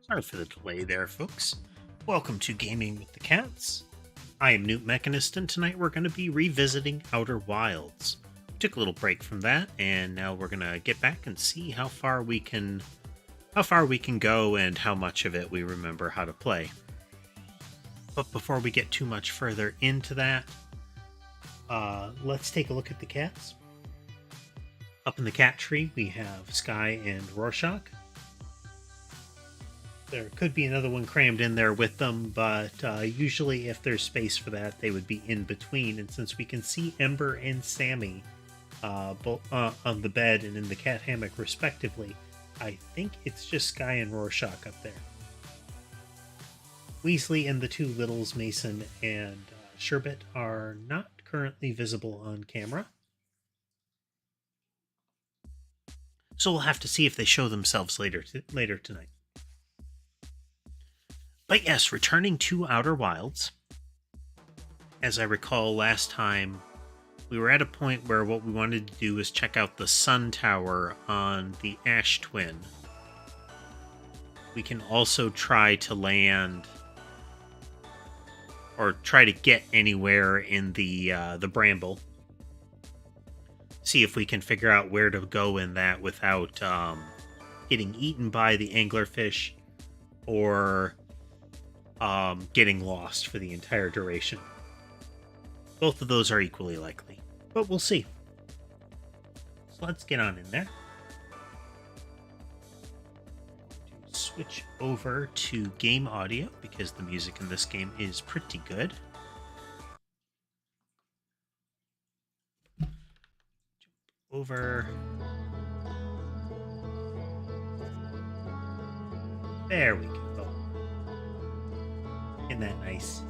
Sorry for the delay there, folks. Welcome to Gaming with the Cats. I am Newt Mechanist, and tonight we're going to be revisiting Outer Wilds. We took a little break from that, and now we're going to get back and see how far we can go and how much of it we remember how to play. But before we get too much further into that, let's take a look at the cats. Up in the cat tree, we have Sky and Rorschach. There could be another one crammed in there with them, but usually if there's space for that, they would be in between. And since we can see Ember and Sammy both on the bed and in the cat hammock respectively, I think it's just Sky and Rorschach up there. Weasley and the two littles, Mason and Sherbet, are not currently visible on camera. So we'll have to see if they show themselves later tonight. But yes, returning to Outer Wilds. As I recall last time, we were at a point where what we wanted to do was check out the sun tower on the Ash Twin. We can also try to land, or try to get anywhere in the Bramble. See if we can figure out where to go in that without getting eaten by the anglerfish or getting lost for the entire duration. Both of those are equally likely, but we'll see. So let's get on in there. Switch over to game audio because the music in this game is pretty good. Jump over. There we go. Isn't that nice?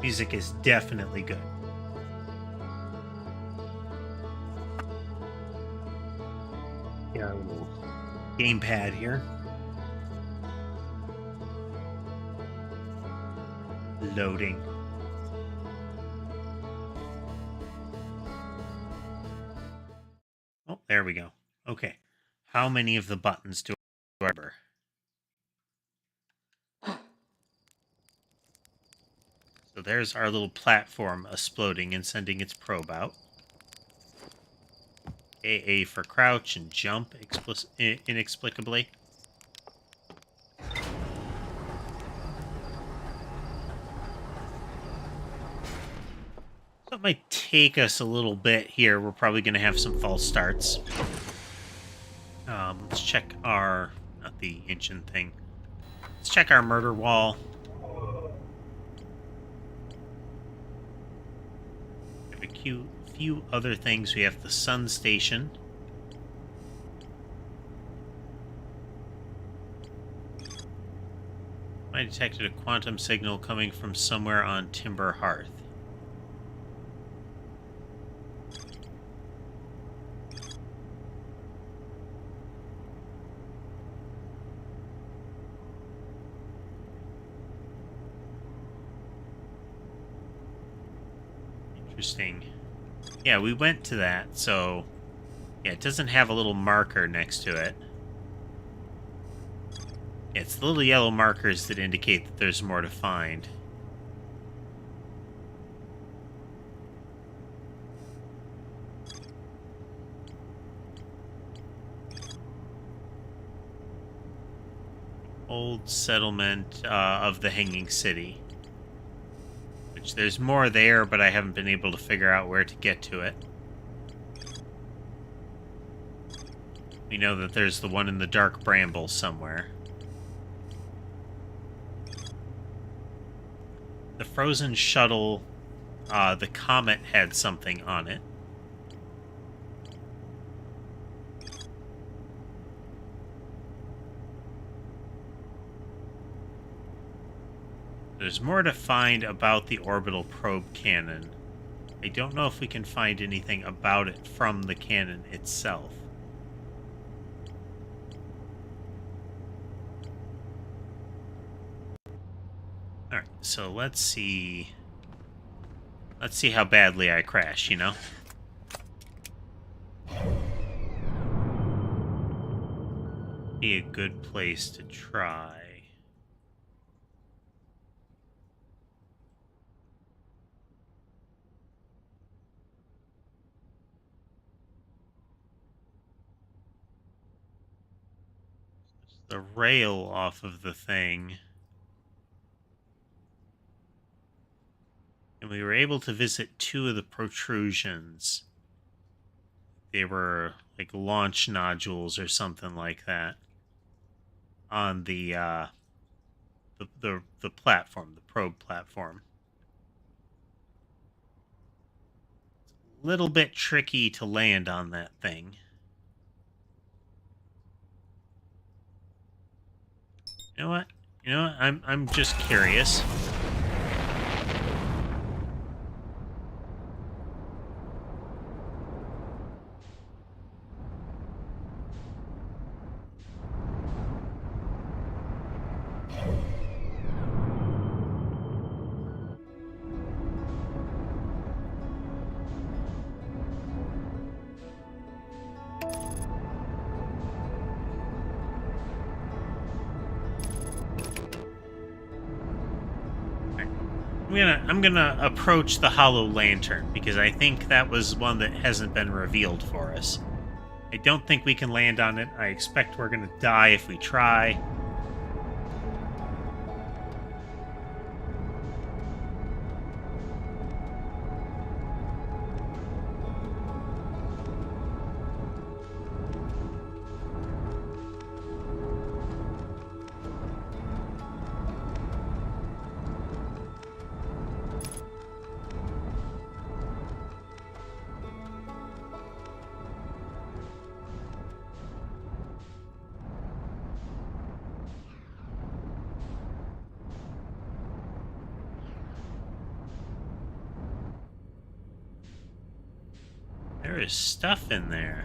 Music is definitely good. Got a little gamepad here. Loading. Oh, there we go. Okay. How many of the buttons do I remember? So there's our little platform exploding and sending its probe out. AA for crouch and jump inexplicably. So it might take us a little bit here. We're probably going to have some false starts. Let's check our... not the engine thing. Let's check our murder wall. Few other things. We have the sun station. I detected a quantum signal coming from somewhere on Timber Hearth. Interesting. Yeah, we went to that, so... yeah, it doesn't have a little marker next to it. Yeah, it's the little yellow markers that indicate that there's more to find. Old settlement of the Hanging City. There's more there, but I haven't been able to figure out where to get to it. We know that there's the one in the dark bramble somewhere. The frozen shuttle, the comet had something on it. There's more to find about the orbital probe cannon. I don't know if we can find anything about it from the cannon itself. Alright, so let's see. Let's see how badly I crash, you know? be a good place to try. The rail off of the thing. And we were able to visit 2 of the protrusions. They were like launch nodules or something like that on the platform, the probe platform. It's a little bit tricky to land on that thing. You know what? I'm just curious. I'm gonna approach the hollow lantern because I think that was one that hasn't been revealed for us. I don't think we can land on it. I expect we're gonna die if we try. There is stuff in there.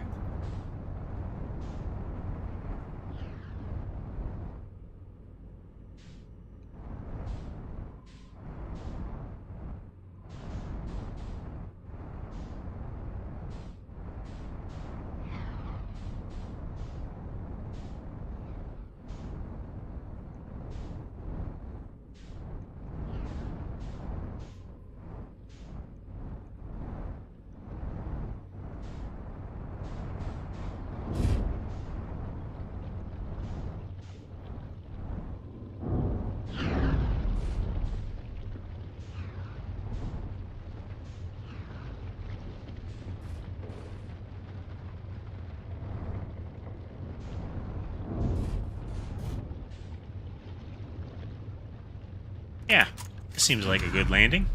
Yeah, this seems like a good landing.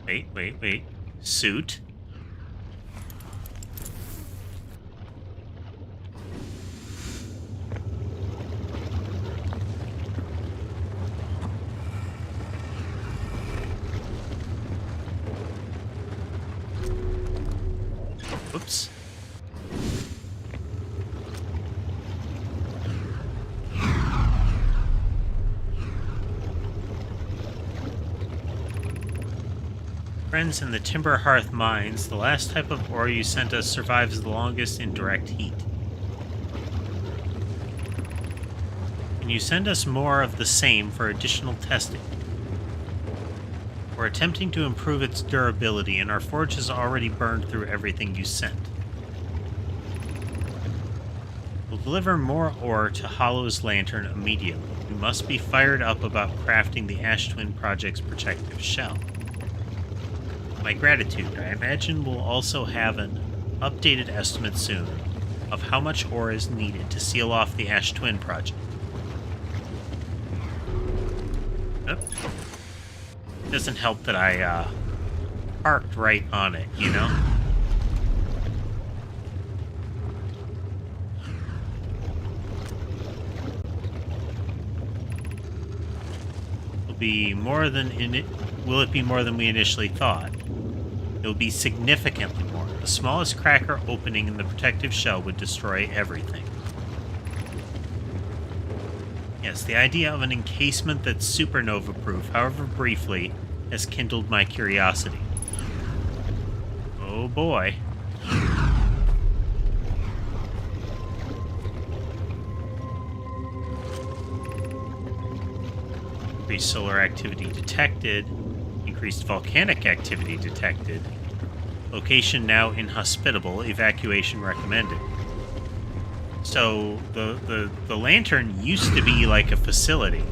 Wait. Suit. Oops. Friends in the Timber Hearth mines, the last type of ore you sent us survives the longest in direct heat. Can you send us more of the same for additional testing? We're attempting to improve its durability, and our forge has already burned through everything you sent. We'll deliver more ore to Hollow's Lantern immediately. We must be fired up about crafting the Ash Twin Project's protective shell. My gratitude. I imagine we'll also have an updated estimate soon of how much ore is needed to seal off the Ash Twin Project. Oop. Doesn't help that I parked right on it, you know? Will it be more than we initially thought? It will be significantly more. The smallest cracker opening in the protective shell would destroy everything. Yes, the idea of an encasement that's supernova-proof, however briefly, has kindled my curiosity. Oh boy. Increased solar activity detected. Increased volcanic activity detected. Location now inhospitable. Evacuation recommended. So the lantern used to be like a facility.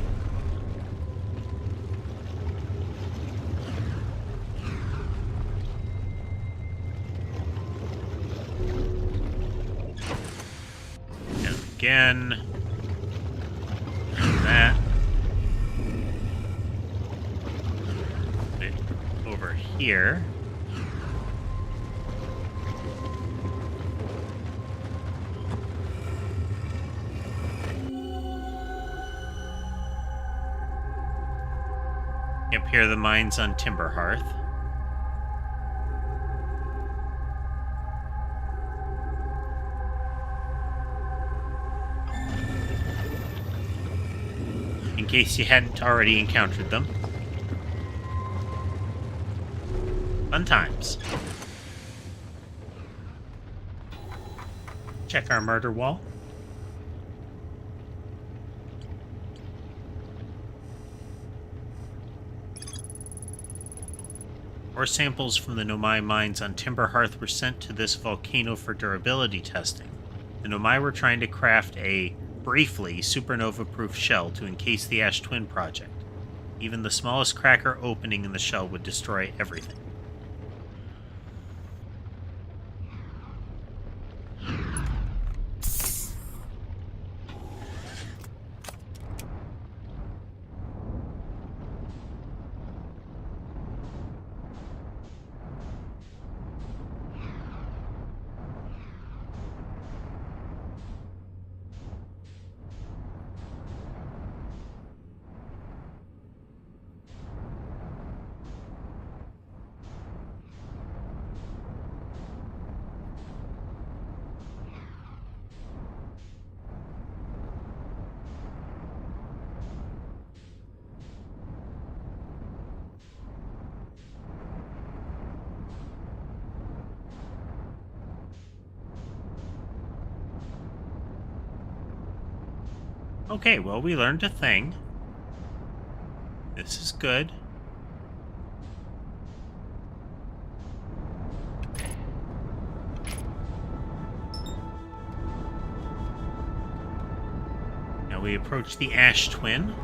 And again. That. Put it over here. Compare the mines on Timber Hearth. In case you hadn't already encountered them. Fun times. Check our murder wall. Ore samples from the Nomai mines on Timber Hearth were sent to this volcano for durability testing. The Nomai were trying to craft a, briefly, supernova-proof shell to encase the Ash Twin project. Even the smallest crack or opening in the shell would destroy everything. Okay, well, we learned a thing. This is good. Now we approach the Ash Twin.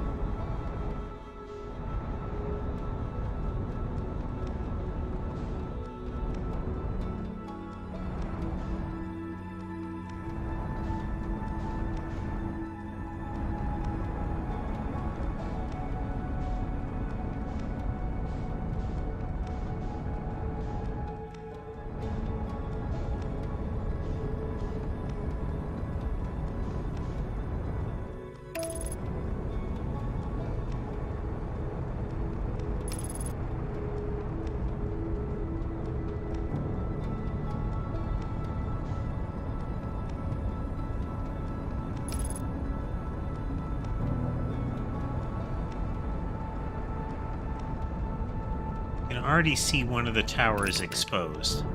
You can already see one of the towers exposed.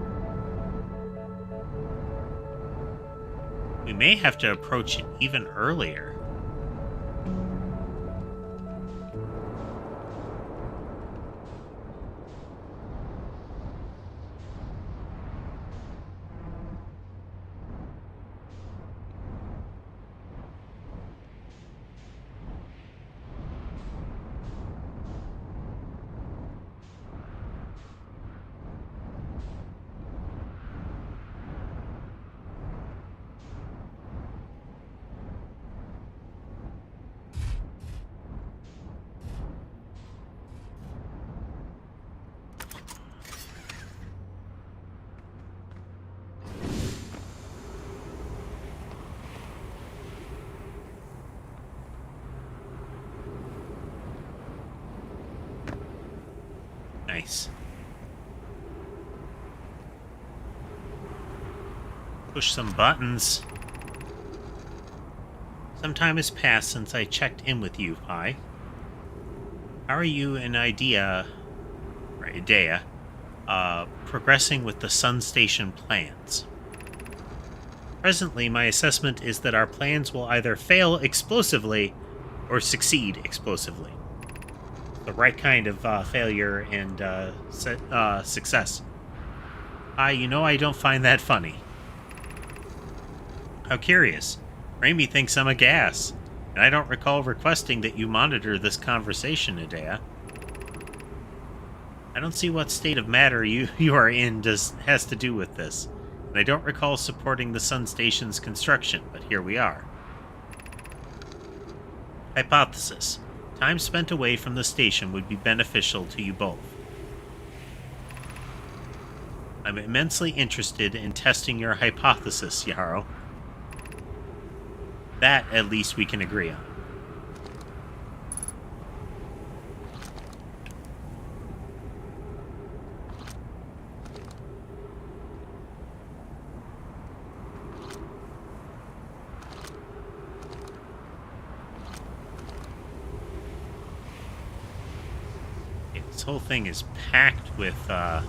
We may have to approach it even earlier. Nice. Push some buttons. Some time has passed since I checked in with you, Pi. How are you and Idea, progressing with the Sun Station plans? Presently, my assessment is that our plans will either fail explosively or succeed explosively. The right kind of failure and success. I don't find that funny. How curious. Raimi thinks I'm a gas, and I don't recall requesting that you monitor this conversation, Adea. I don't see what state of matter you are in has to do with this, and I don't recall supporting the Sun Station's construction, but here we are. Hypothesis. Time spent away from the station would be beneficial to you both. I'm immensely interested in testing your hypothesis, Yarrow. That, at least, we can agree on. This whole thing is packed with, uh-oh.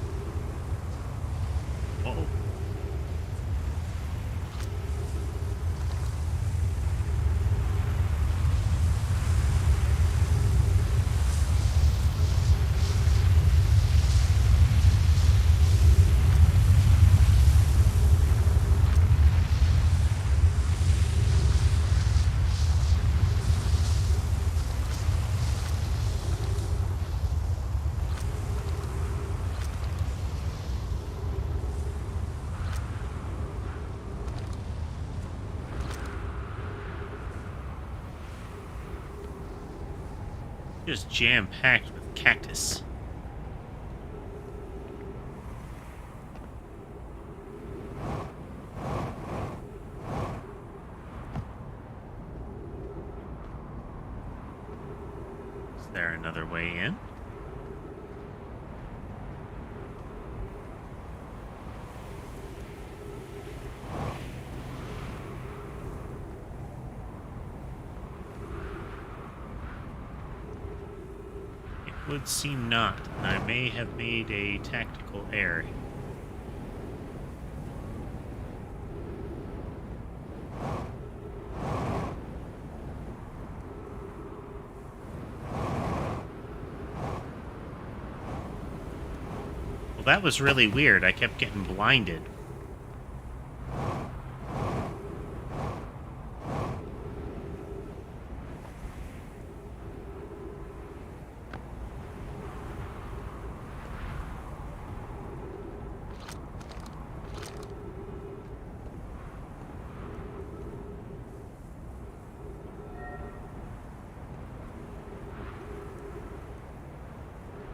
Just jam-packed with cactus. Is there another way in? Would seem not. I may have made a tactical error. Well, that was really weird. I kept getting blinded.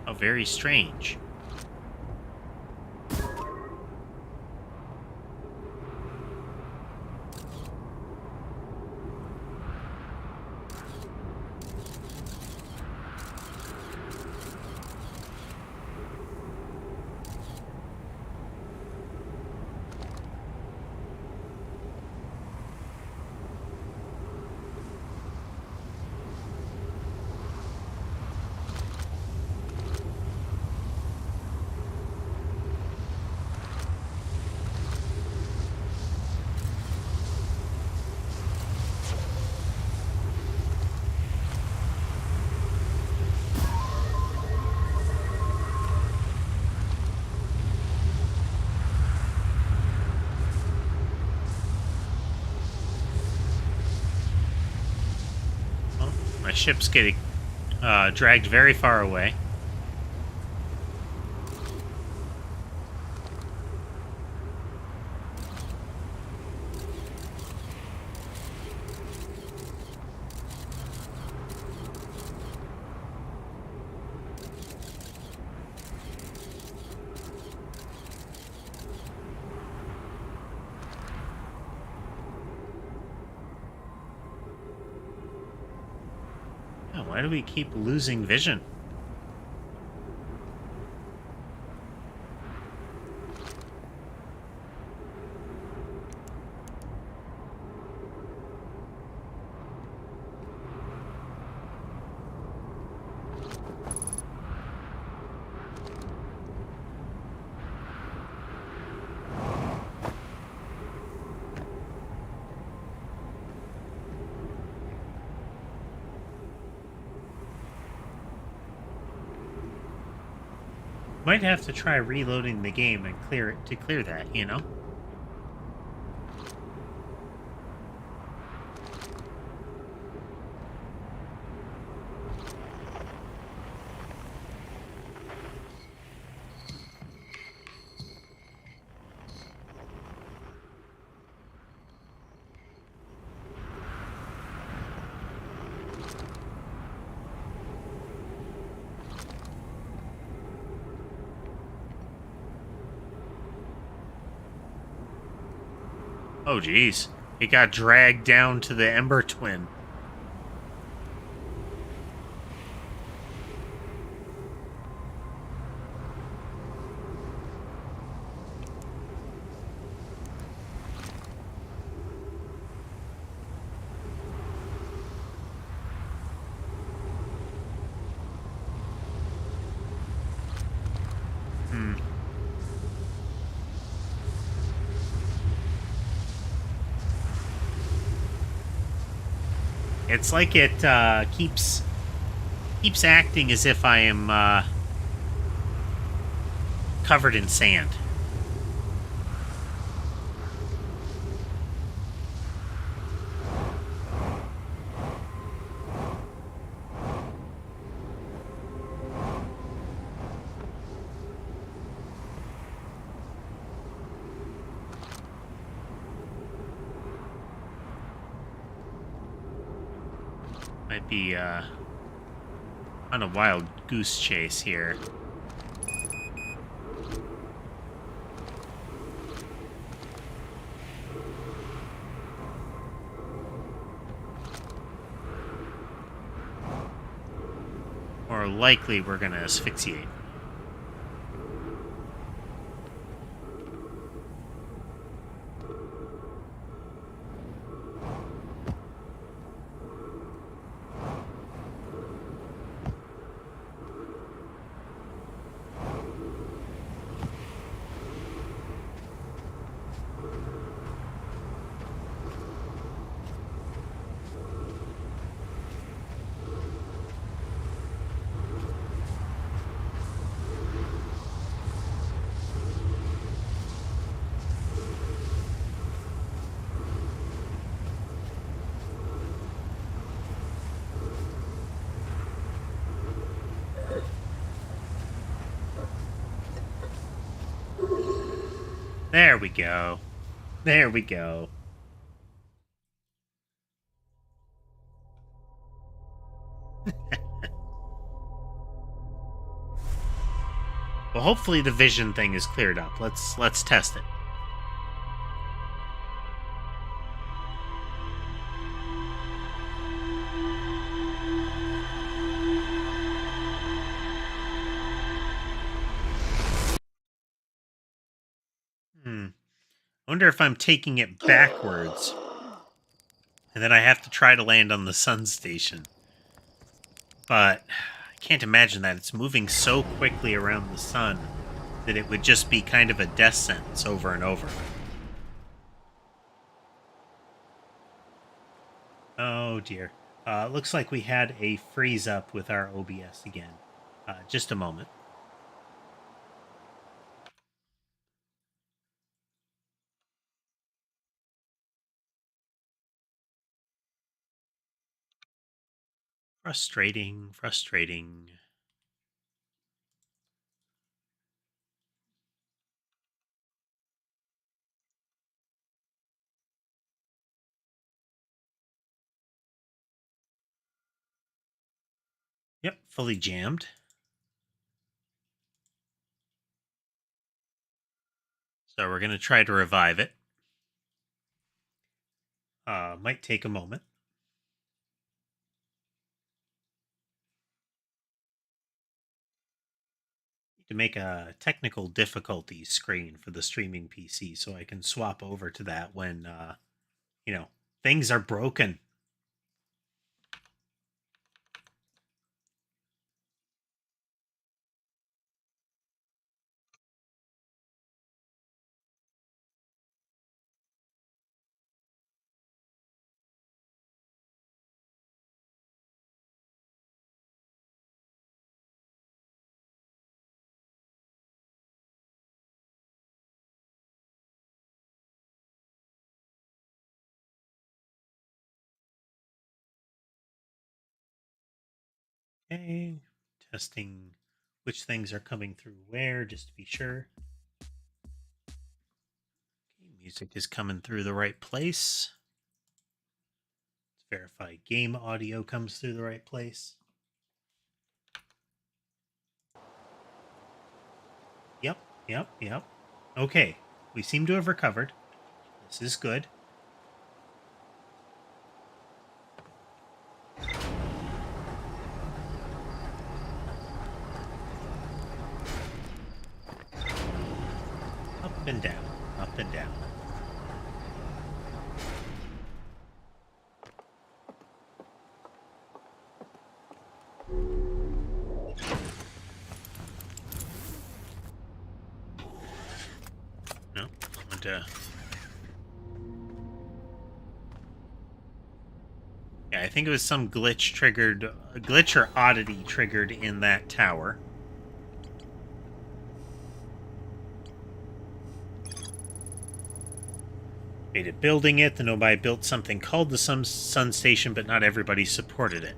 Oh, very strange. My ship's getting dragged very far away. Why do we keep losing vision? Might have to try reloading the game and clear it to clear that, you know? Oh, geez. It got dragged down to the Ember Twin. Hmm. It's like it keeps acting as if I am covered in sand. Might be on a wild goose chase here. Or likely we're gonna asphyxiate. There we go. There we go. Well, hopefully the vision thing is cleared up. Let's test it. I wonder if I'm taking it backwards. And then I have to try to land on the sun station. But I can't imagine that. It's moving so quickly around the sun that it would just be kind of a death sentence over and over. Oh dear. Looks like we had a freeze up with our OBS again. Just a moment. Frustrating, frustrating. Yep, fully jammed. So we're going to try to revive it. Might take a moment. Need to make a technical difficulty screen for the streaming PC so I can swap over to that when, things are broken. Okay, testing which things are coming through where, just to be sure. Okay, music is coming through the right place. Let's verify game audio comes through the right place. Yep. Okay, we seem to have recovered. This is good. Up and down, up and down. No, I want to... Yeah, I think it was some glitch or oddity triggered in that tower. Debated building it. The Nobai built something called the Sun Station, but not everybody supported it.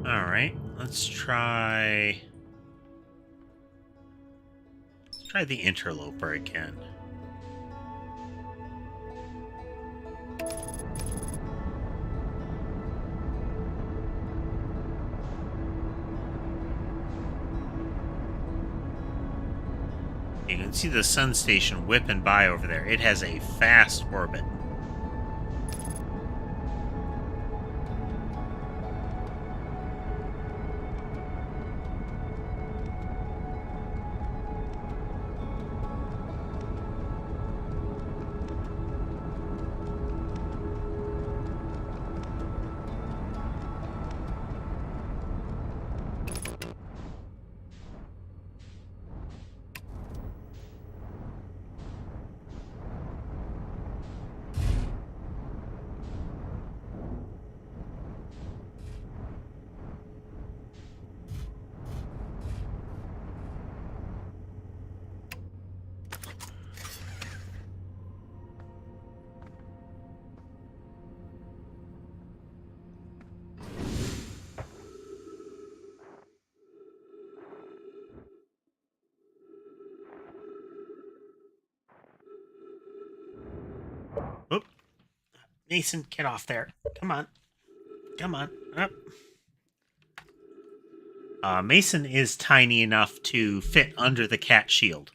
Alright, let's try the interloper again. You can see the Sun Station whipping by over there. It has a fast orbit. Oop. Mason, get off there. Come on. Come on. Up. Mason is tiny enough to fit under the cat shield.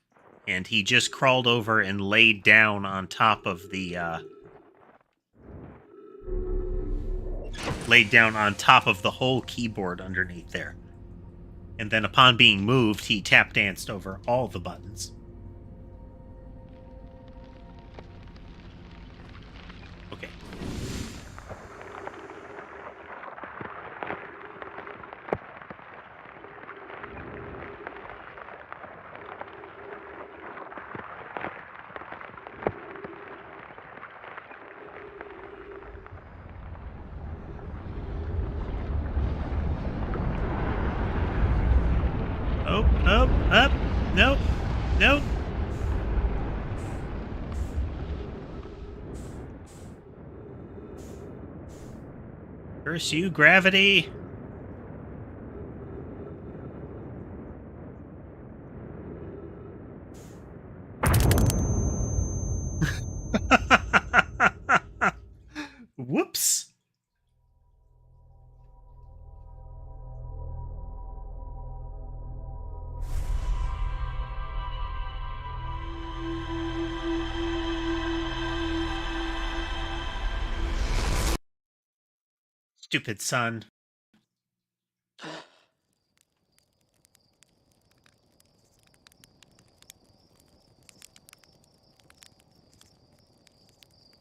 And he just crawled over and laid down on top of the, whole keyboard underneath there. And then upon being moved, he tap danced over all the buttons. Okay. Up. Nope. Curse you, gravity. Whoops. Stupid son.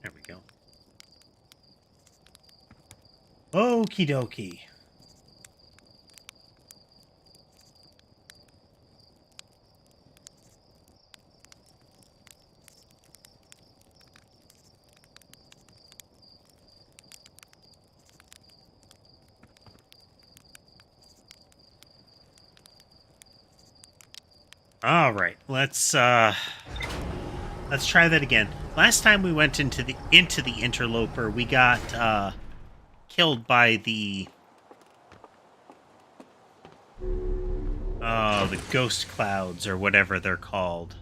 There we go. Okie dokie. All right, let's try that again. Last time we went into the interloper, we got killed by the the ghost clouds or whatever they're called.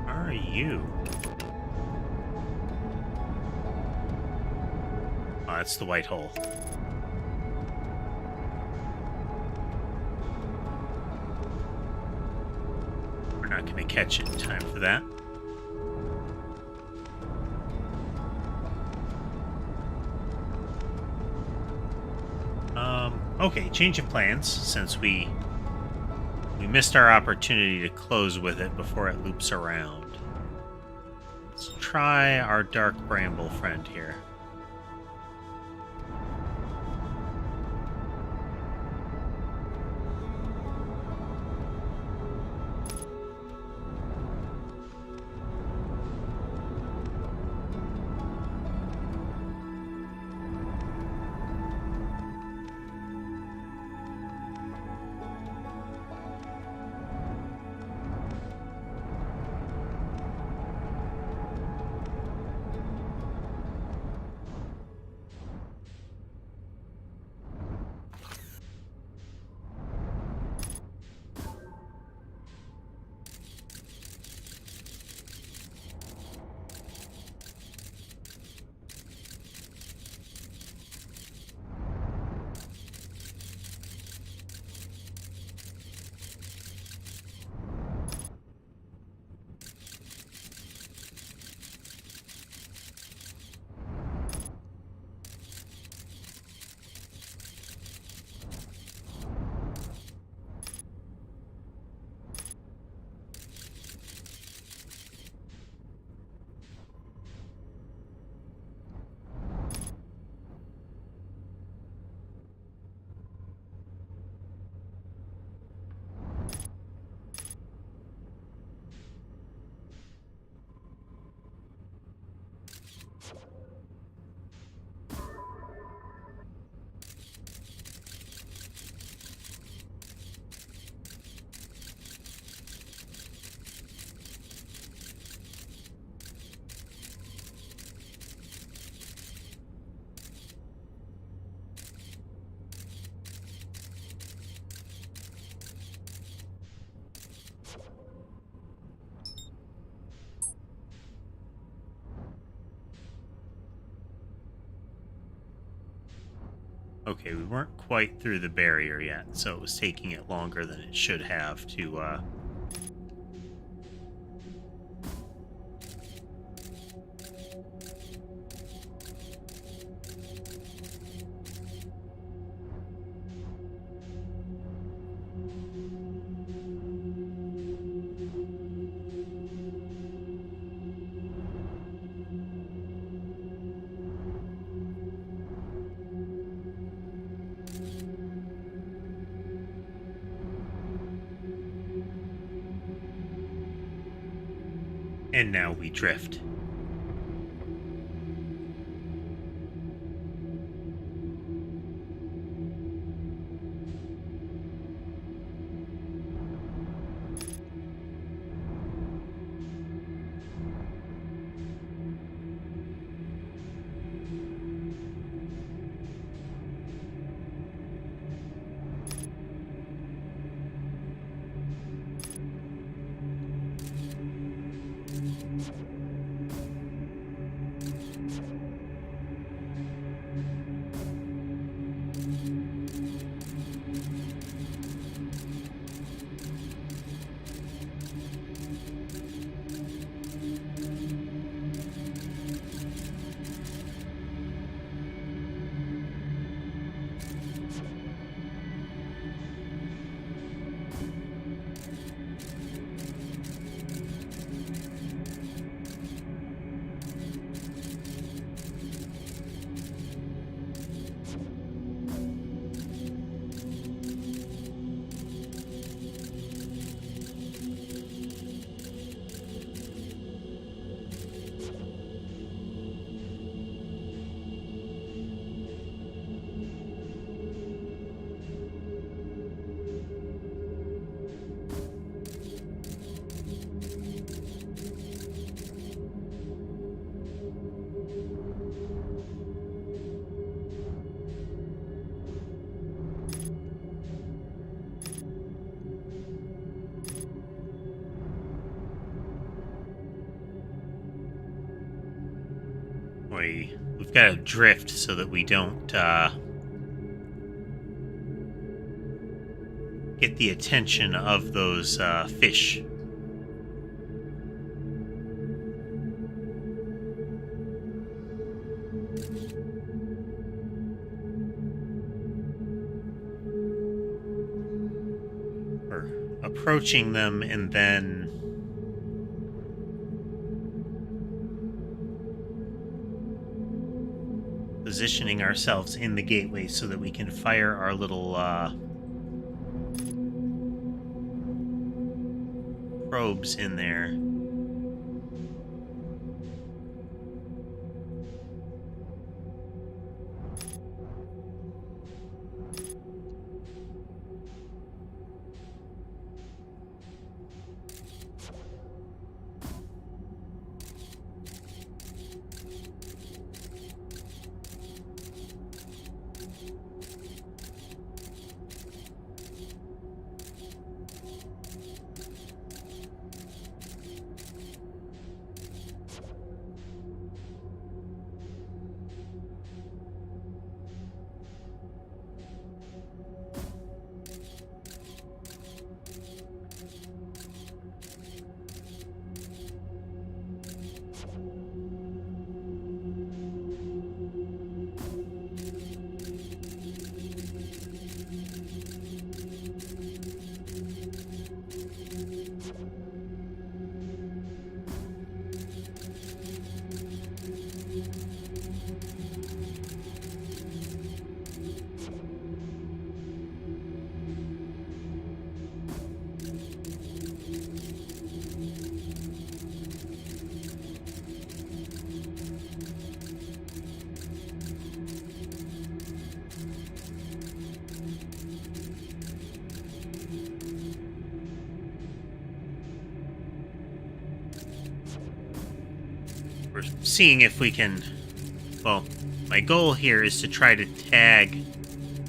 Are you? Oh, that's the white hole. We're not going to catch it in time for that. Okay, change of plans, since we missed our opportunity to close with it before it loops around. Let's try our dark bramble friend here. Okay, we weren't quite through the barrier yet, so it was taking it longer than it should have to, and now we drift. We've got to drift so that we don't get the attention of those fish. We're approaching them and then positioning ourselves in the gateway so that we can fire our little probes in there. We're seeing if we can... Well, my goal here is to try to tag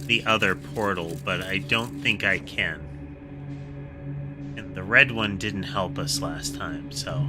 the other portal, but I don't think I can. And the red one didn't help us last time, so...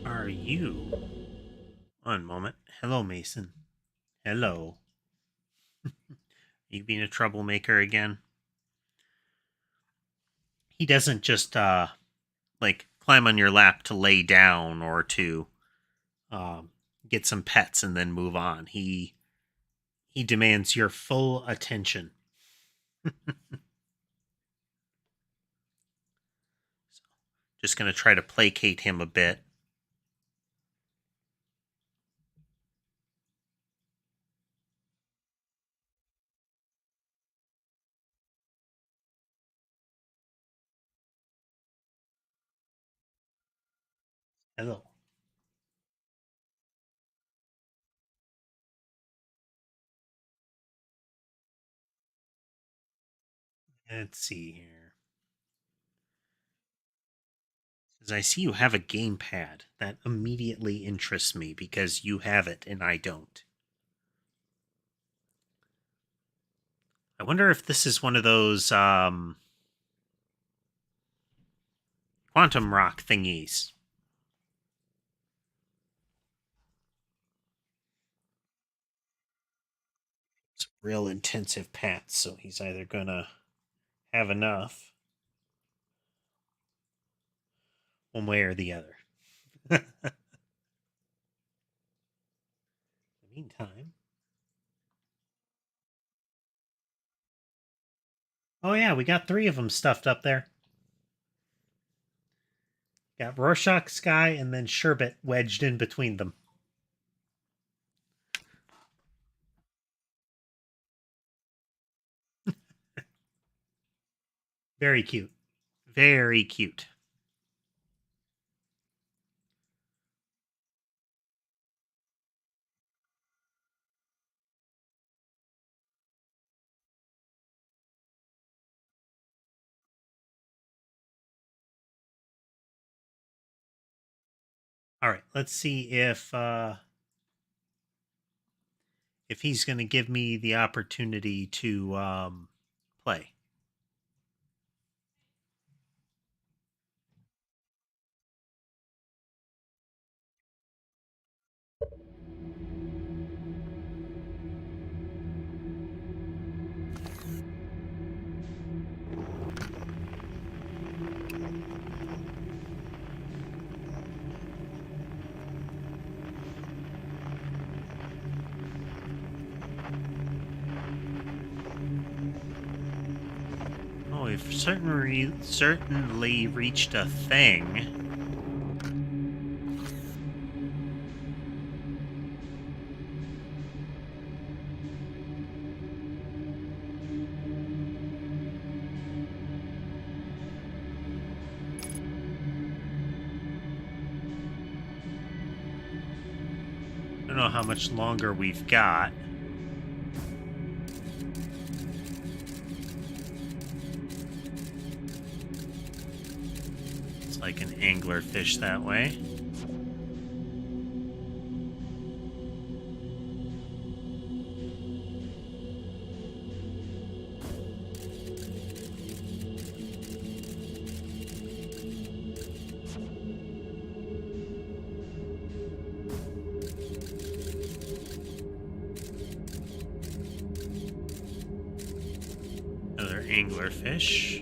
Are you? One moment. Hello, Mason. Hello. You being a troublemaker again? He doesn't just, like, climb on your lap to lay down or to get some pets and then move on. He demands your full attention. Just going to try to placate him a bit. Hello. Let's see here. As I see you have a gamepad, that immediately interests me because you have it and I don't. I wonder if this is one of those quantum rock thingies. It's real intensive pats, so he's either gonna have enough one way or the other. In the meantime, oh yeah, we got 3 of them stuffed up there. Got Rorschach, Sky, and then Sherbet wedged in between them. Very cute. Very cute. All right, let's see if he's going to give me the opportunity to play. Oh, we've certainly reached a thing. I don't know how much longer we've got. It's like an anglerfish that way. Another anglerfish.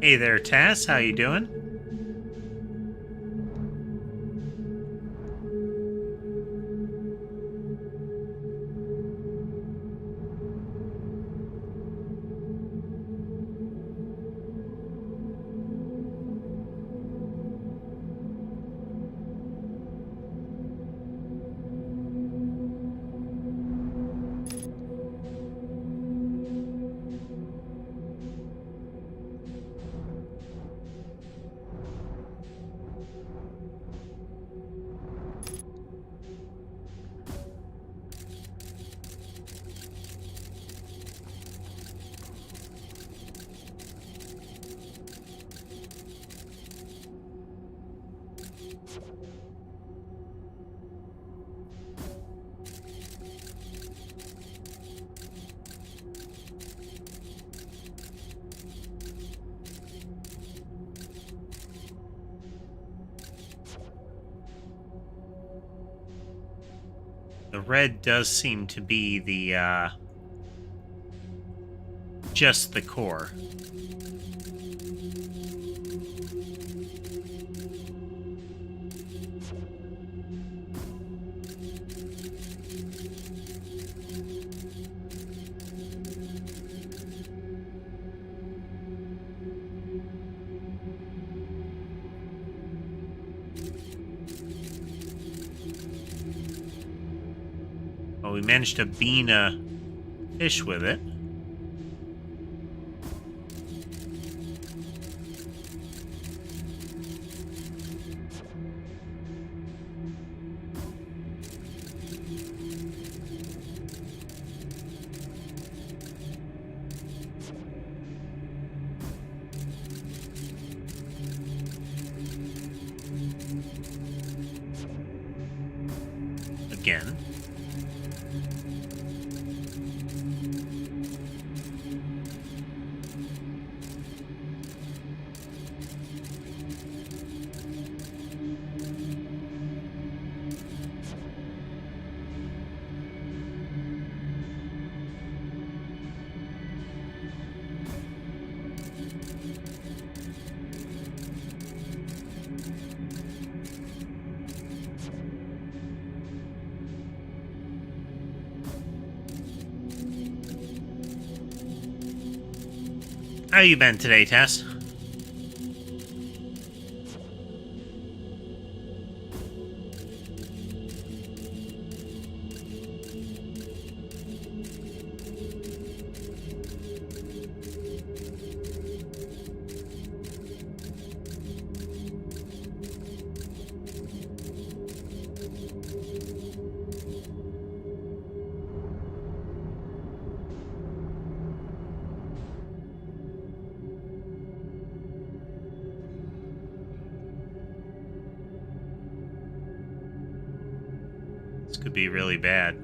Hey there, Tess. How you doing? The red does seem to be the, just the core. Well, we managed to bean a fish with it. Again. How you been today, Tess? This could be really bad.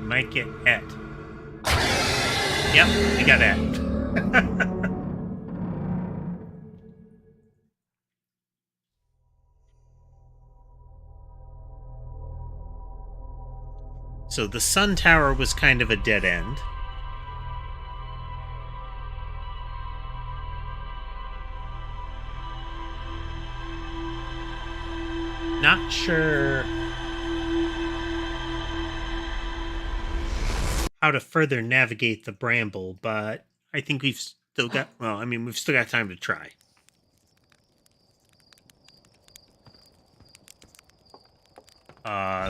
Might get et. Yep, we got et. So the sun tower was kind of a dead end. Not sure how to further navigate the bramble, but I think we've still got, well, I mean, we've still got time to try.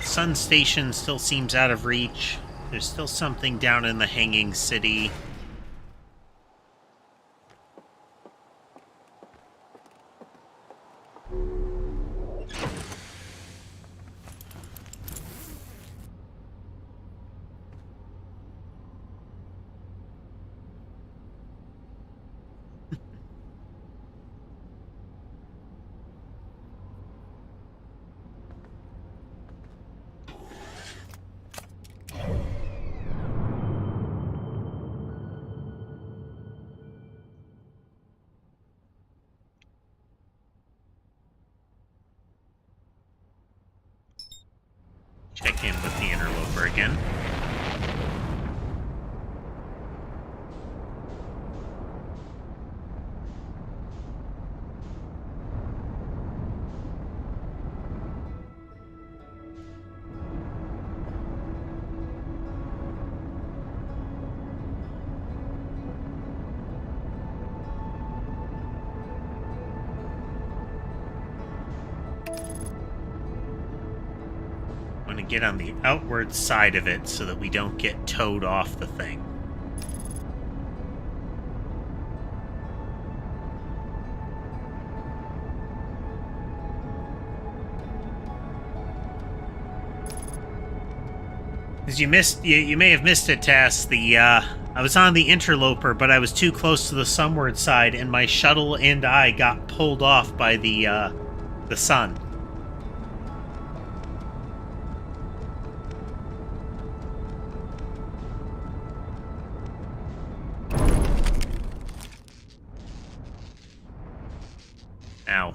Sun Station still seems out of reach. There's still something down in the Hanging City. Check in with the interloper again. Get on the outward side of it so that we don't get towed off the thing. As you may have missed it, Tass. I was on the interloper, but I was too close to the sunward side, and my shuttle and I got pulled off by the sun. Ow.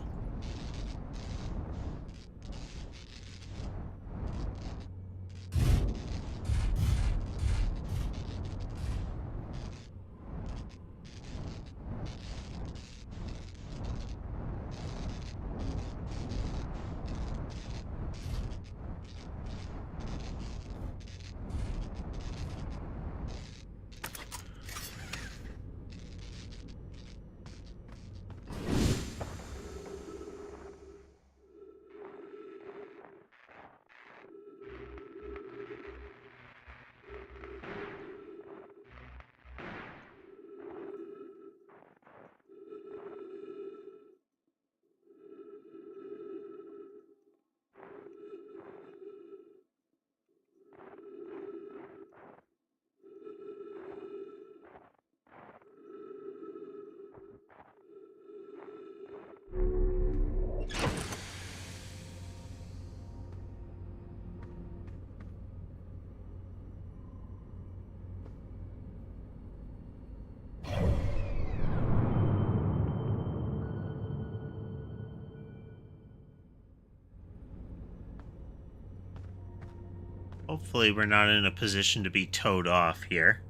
Hopefully we're not in a position to be towed off here.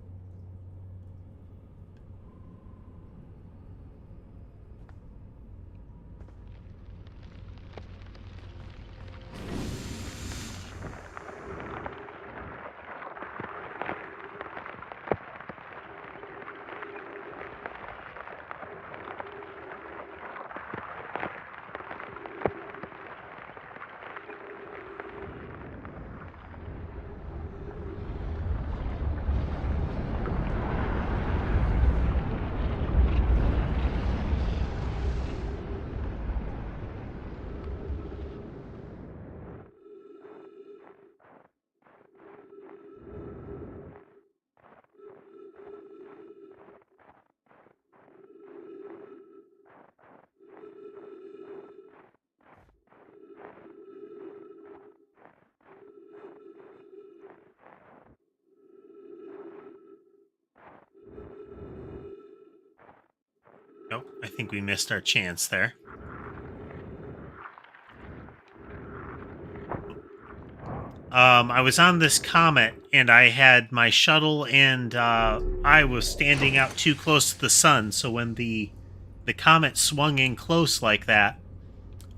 Nope, I think we missed our chance there. I was on this comet, and I had my shuttle, and I was standing out too close to the sun, so when the comet swung in close like that,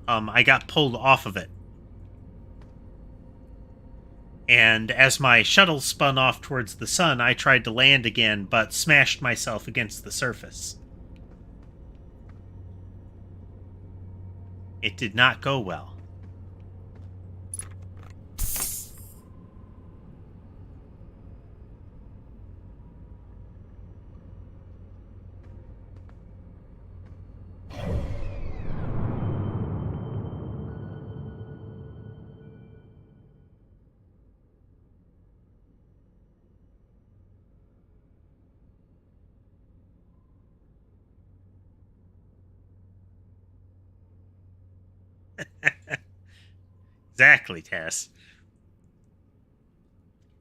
I got pulled off of it. And as my shuttle spun off towards the sun, I tried to land again, but smashed myself against the surface. It did not go well. Exactly, Tess.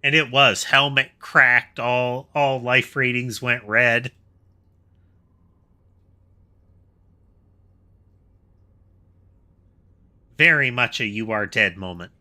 And it was. Helmet cracked, all life ratings went red. Very much a you are dead moment.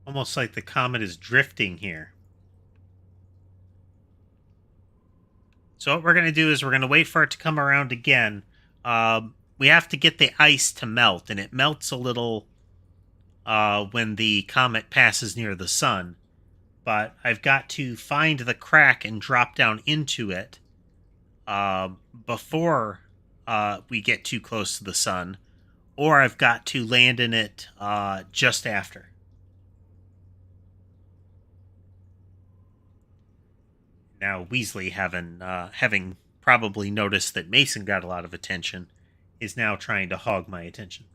Almost like the comet is drifting here. So what we're going to do is we're going to wait for it to come around again. We have to get the ice to melt, and it melts a little when the comet passes near the sun. But I've got to find the crack and drop down into it before we get too close to the sun, or I've got to land in it just after. Now, Weasley, having probably noticed that Mason got a lot of attention, is now trying to hog my attention.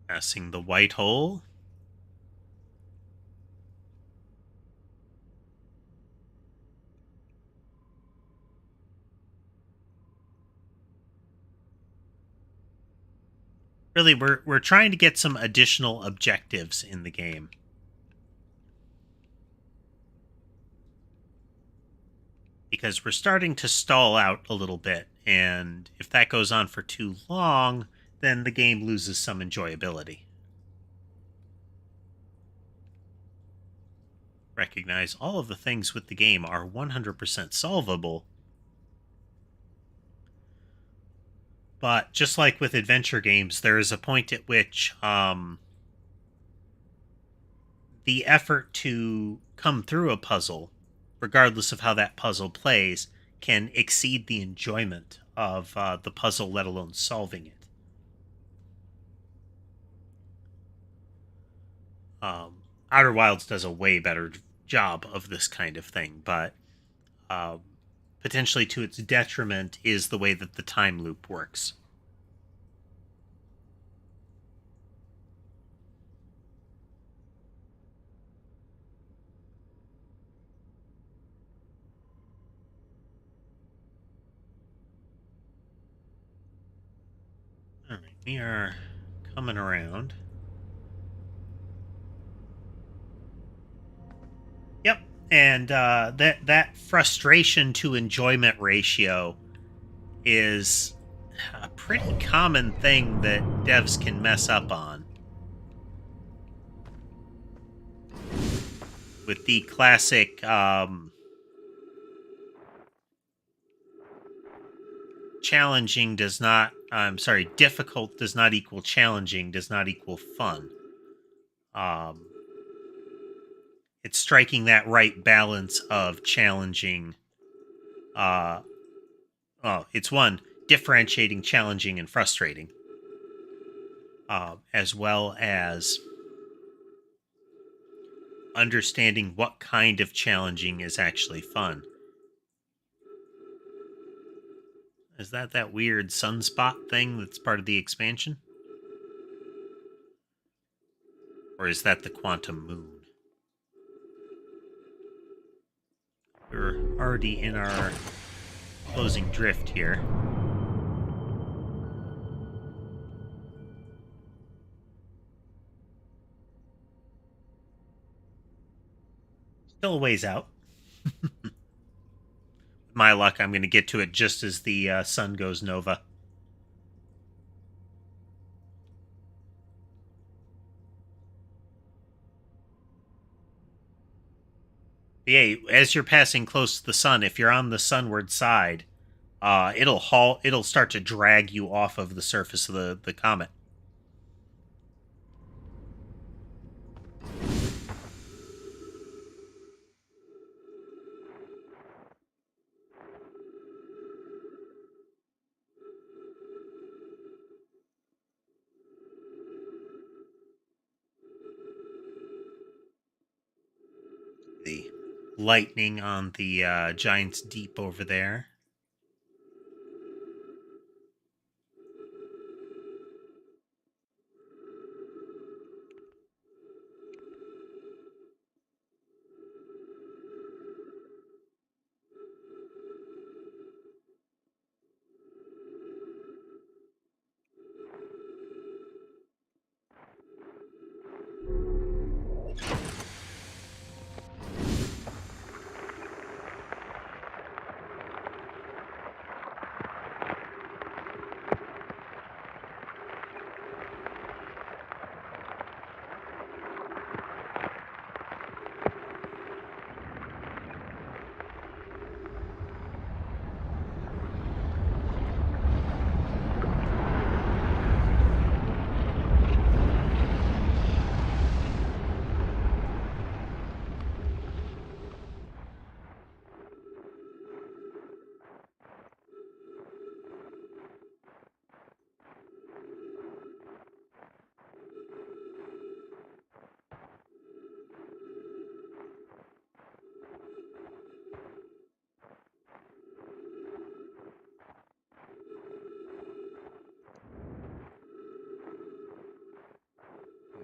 Passing the white hole. Really, we're trying to get some additional objectives in the game. Because we're starting to stall out a little bit, and if that goes on for too long, then the game loses some enjoyability. Recognize all of the things with the game are 100% solvable. But just like with adventure games, there is a point at which the effort to come through a puzzle, regardless of how that puzzle plays, can exceed the enjoyment of the puzzle, let alone solving it. Outer Wilds does a way better job of this kind of thing, but potentially to its detriment is the way that the time loop works. All right, we are coming around. Yep, and that frustration to enjoyment ratio is a pretty common thing that devs can mess up on. With the classic difficult does not equal challenging, does not equal fun. Um, it's striking that right balance of challenging. It's one, differentiating challenging and frustrating, as well as understanding what kind of challenging is actually fun. Is that weird sunspot thing that's part of the expansion? Or is that the quantum moon? We're already in our closing drift here. Still a ways out. With my luck, I'm going to get to it just as the sun goes nova. Yeah, as you're passing close to the sun, if you're on the sunward side, it'll start to drag you off of the surface of the comet. The lightning on the Giant's Deep over there.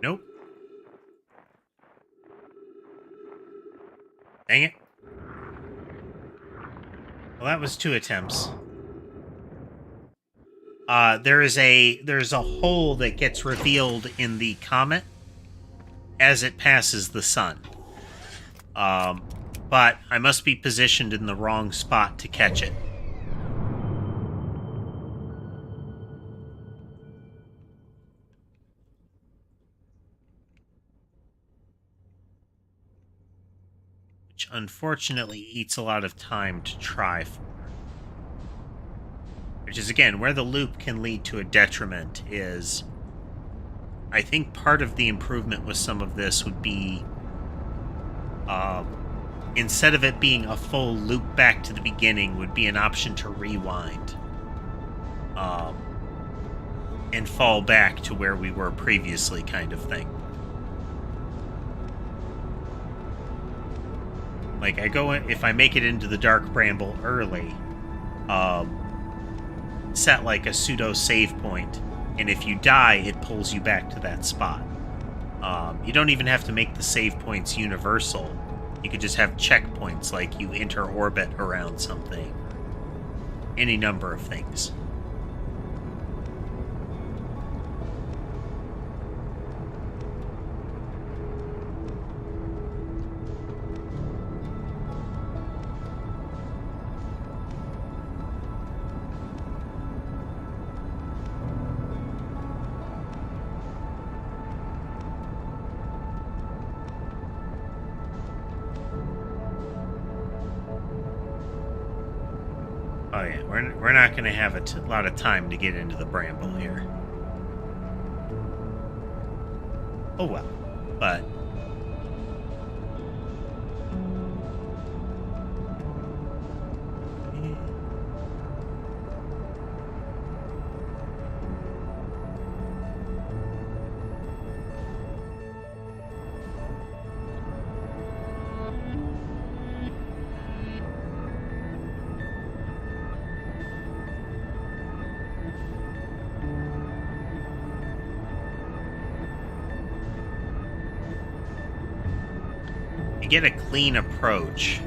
Nope. Dang it. Well, that was 2 attempts. There's a hole that gets revealed in the comet as it passes the sun. But I must be positioned in the wrong spot to catch it. Which unfortunately eats a lot of time to try for. Which is, again, where the loop can lead to a detriment is... I think part of the improvement with some of this would be... instead of it being a full loop back to the beginning, would be an option to rewind. And fall back to where we were previously, kind of thing. Like, if I make it into the Dark Bramble early, set like a pseudo save point, and if you die, it pulls you back to that spot. You don't even have to make the save points universal. You could just have checkpoints, like you enter orbit around something. Any number of things. Oh yeah, we're not going to have a lot of time to get into the Bramble here. Oh well. but you get a clean approach.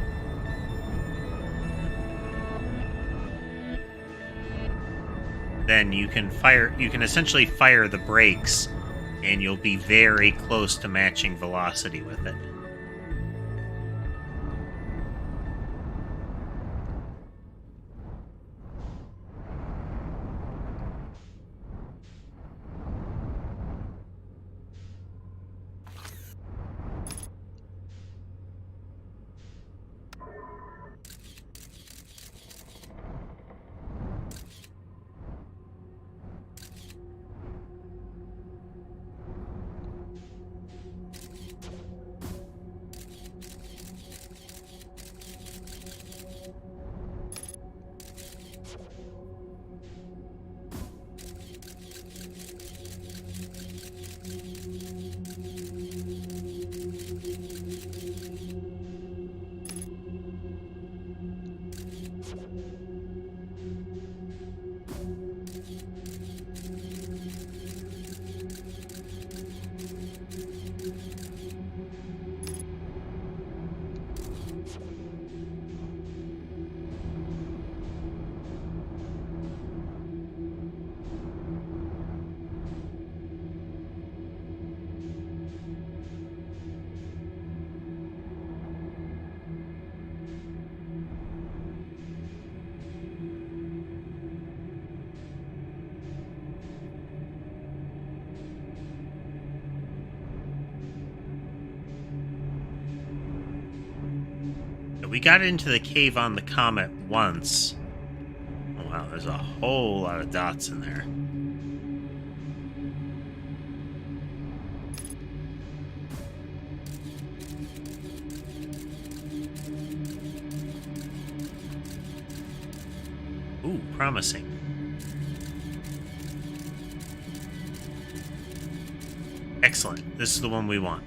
Then you can essentially fire the brakes, and you'll be very close to matching velocity with it. We got into the cave on the Comet once. Oh, wow, there's a whole lot of dots in there. Ooh, promising. Excellent. This is the one we want.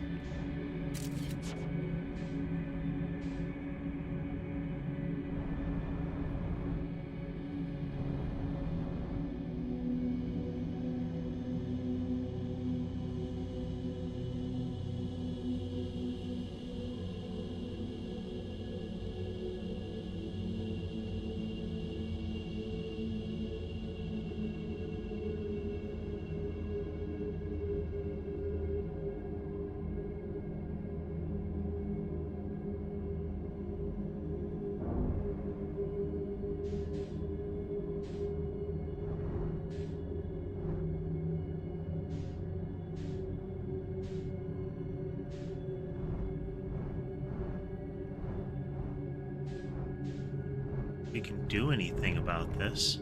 We can do anything about this.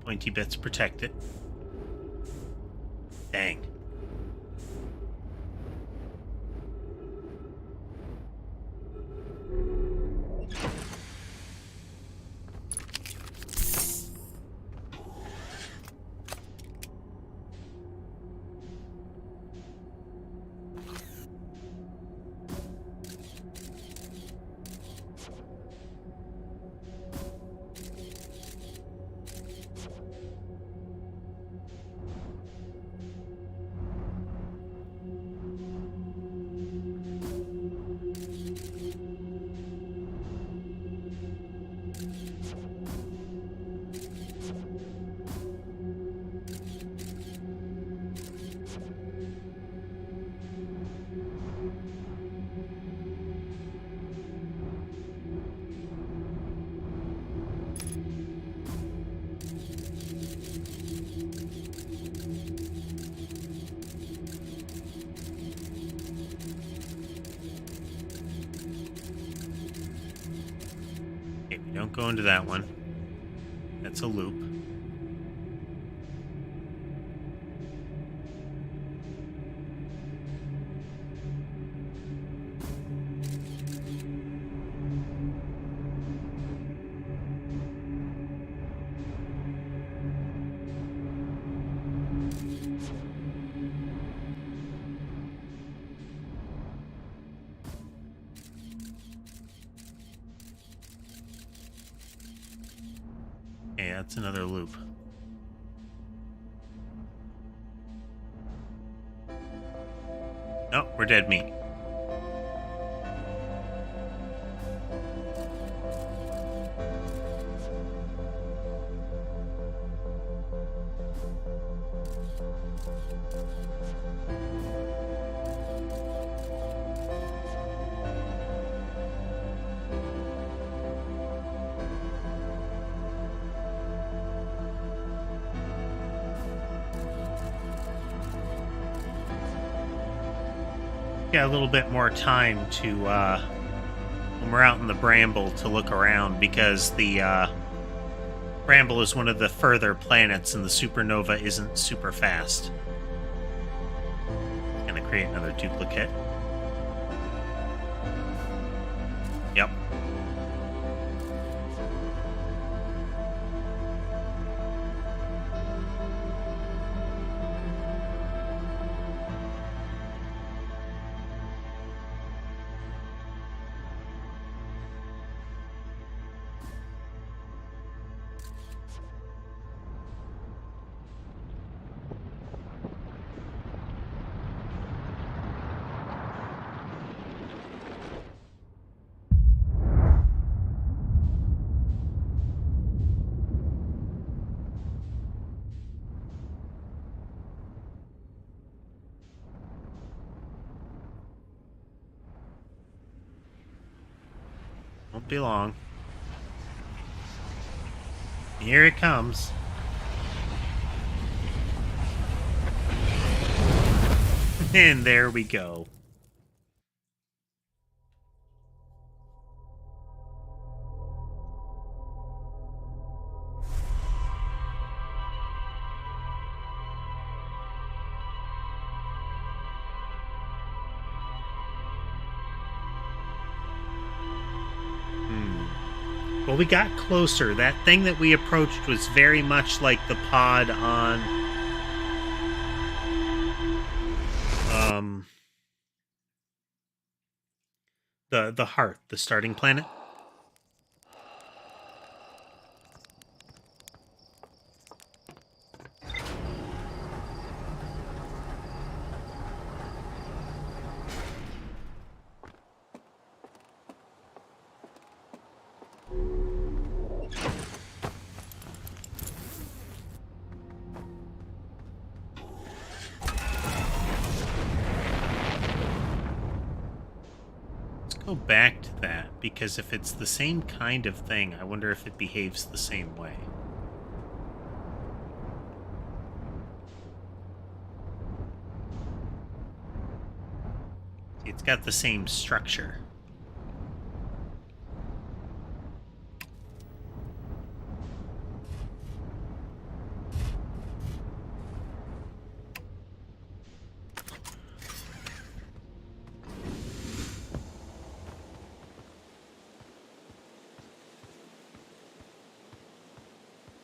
Pointy bits protect it. Dang. Don't go into that one. That's a loop. Okay, that's another loop. Oh, we're dead meat. Got a little bit more time to, when we're out in the Bramble, to look around, because the Bramble is one of the further planets and the supernova isn't super fast. Gonna create another duplicate. Yep. Won't be long. Here it comes. And there we go. Well, we got closer. That thing that we approached was very much like the pod on the Hearth, the starting planet. Go back to that, because if it's the same kind of thing, I wonder if it behaves the same way. It's got the same structure.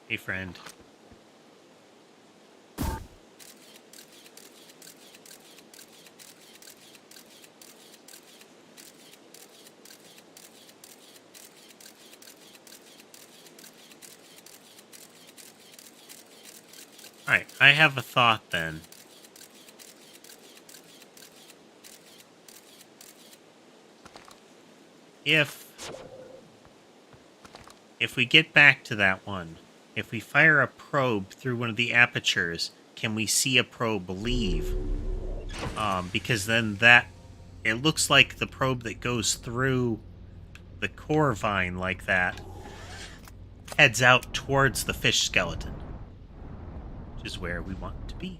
Hey, friend. Alright, I have a thought then. If we get back to that one, if we fire a probe through one of the apertures, can we see a probe leave? Because then it looks like the probe that goes through the core vine like that heads out towards the fish skeleton, which is where we want to be.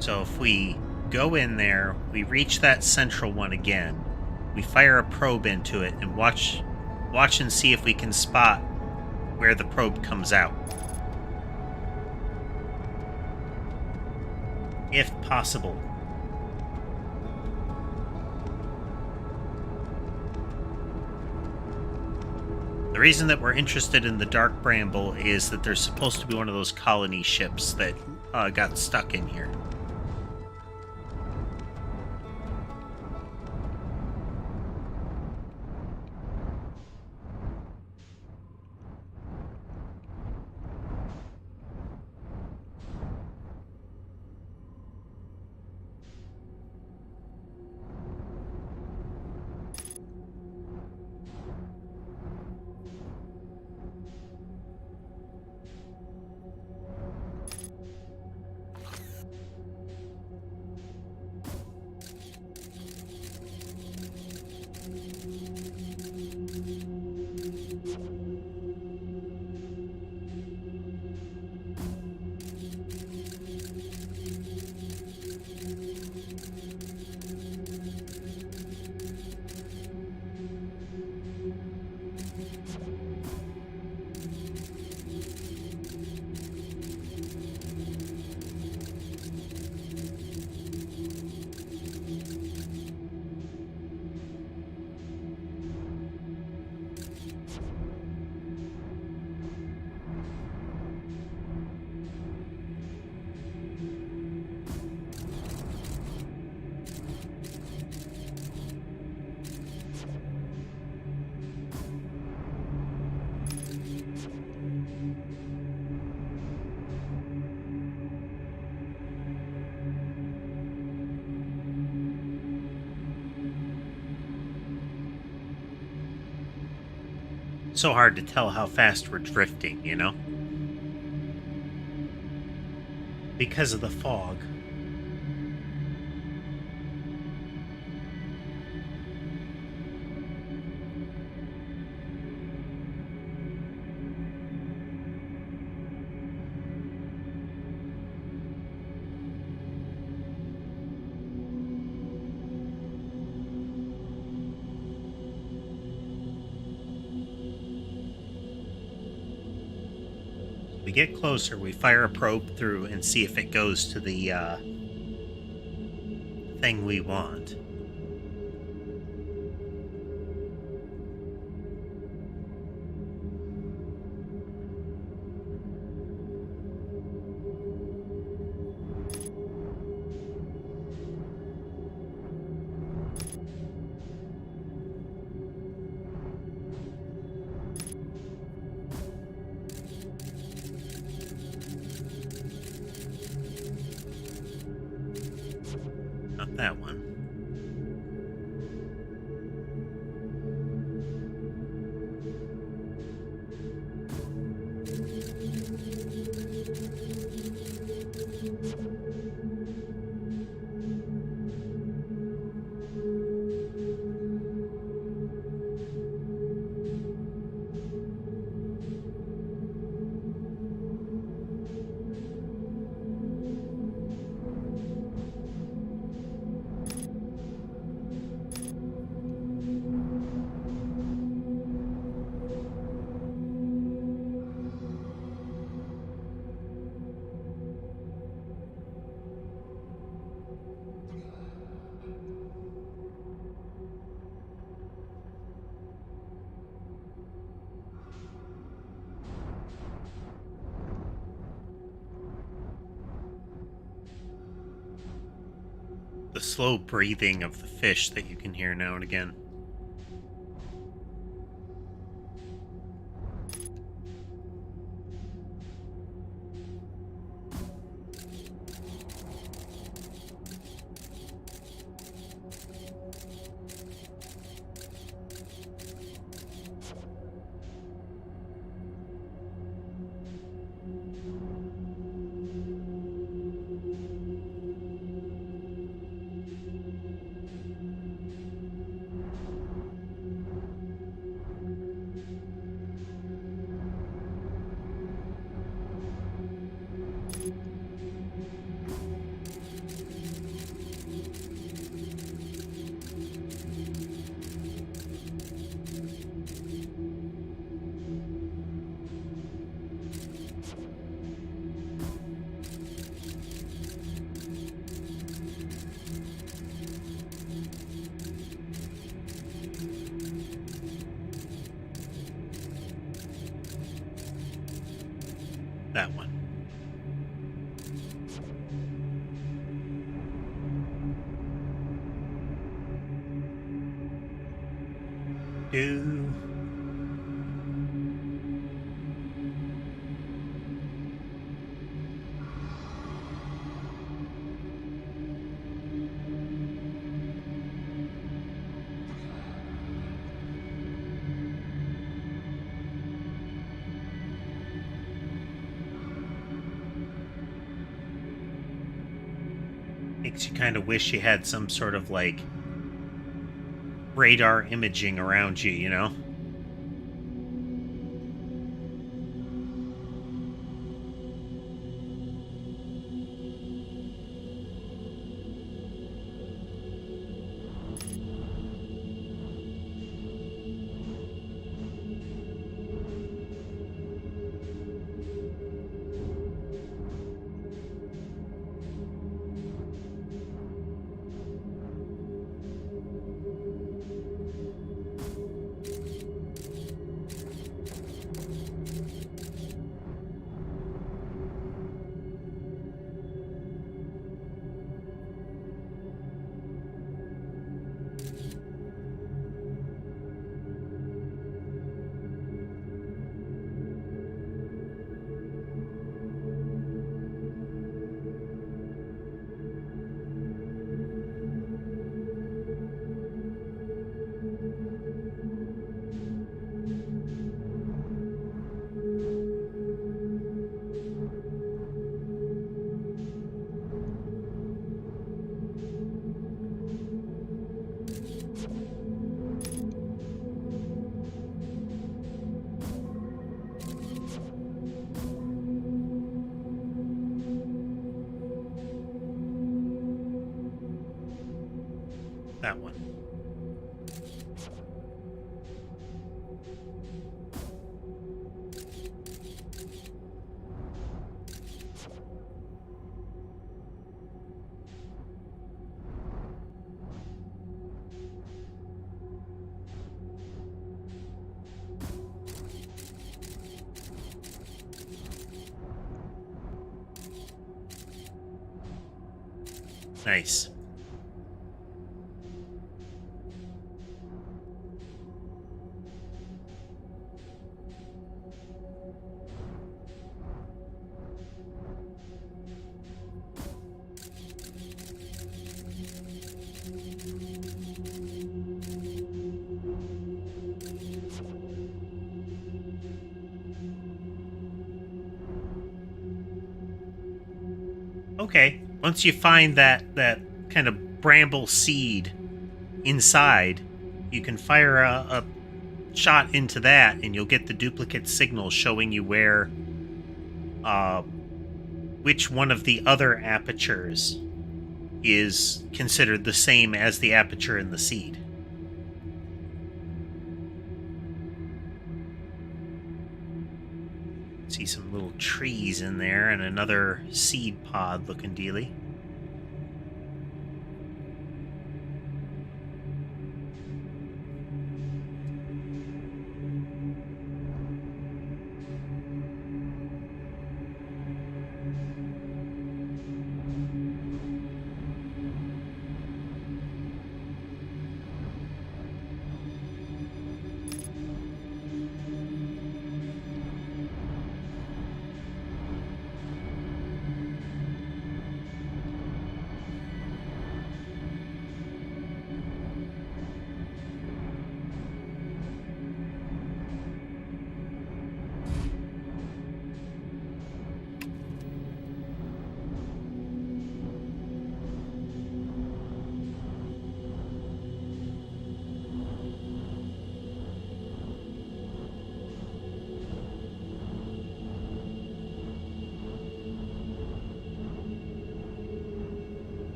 So if we go in there, we reach that central one again, we fire a probe into it and watch and see if we can spot where the probe comes out. If possible. The reason that we're interested in the Dark Bramble is that there's supposed to be one of those colony ships that got stuck in here. So hard to tell how fast we're drifting, you know? Because of the fog. We get closer, we fire a probe through and see if it goes to the thing we want. Not that one. The slow breathing of the fish that you can hear now and again. That one. Do. Makes you kind of wish you had some sort of, like, radar imaging around you, you know? That one. Nice. Okay. Once you find that kind of bramble seed inside, you can fire a shot into that, and you'll get the duplicate signal showing you where, which one of the other apertures is considered the same as the aperture in the seed. See some little trees in there and another seed pod looking dealy.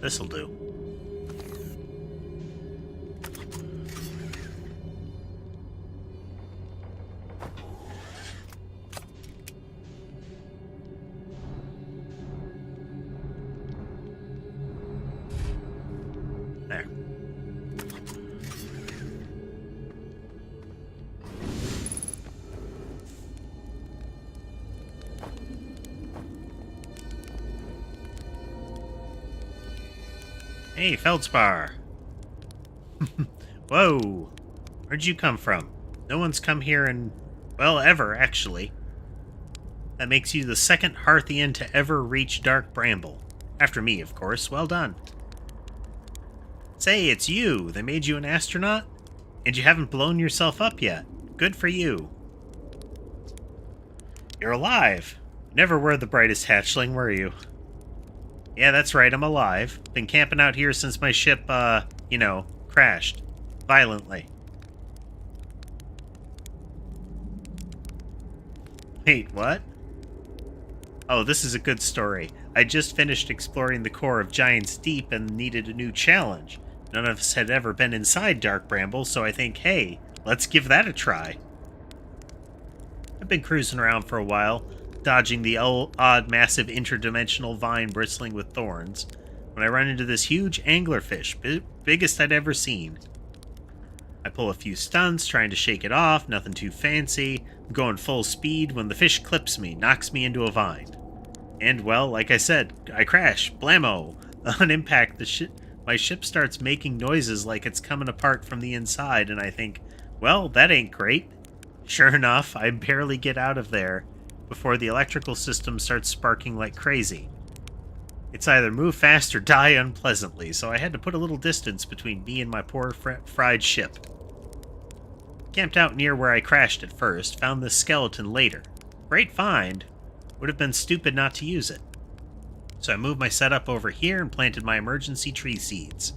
This'll do. Hey, Feldspar. Whoa. Where'd you come from? No one's come here in, well, ever, actually. That makes you the second Hearthian to ever reach Dark Bramble. After me, of course. Well done. Say, it's you. They made you an astronaut? And you haven't blown yourself up yet. Good for you. You're alive. Never were the brightest hatchling, were you? Yeah, that's right, I'm alive. Been camping out here since my ship, crashed. Violently. Wait, what? Oh, this is a good story. I just finished exploring the core of Giant's Deep and needed a new challenge. None of us had ever been inside Dark Bramble, so I think, hey, let's give that a try. I've been cruising around for a while, dodging the odd, massive interdimensional vine bristling with thorns, when I run into this huge anglerfish, biggest I'd ever seen. I pull a few stunts, trying to shake it off, nothing too fancy. I'm going full speed when the fish clips me, knocks me into a vine. And, well, like I said, I crash. Blammo! On impact, my ship starts making noises like it's coming apart from the inside, and I think, well, that ain't great. Sure enough, I barely get out of there before the electrical system starts sparking like crazy. It's either move fast or die unpleasantly, so I had to put a little distance between me and my poor fried ship. Camped out near where I crashed at first, found this skeleton later. Great find. Would have been stupid not to use it. So I moved my setup over here and planted my emergency tree seeds.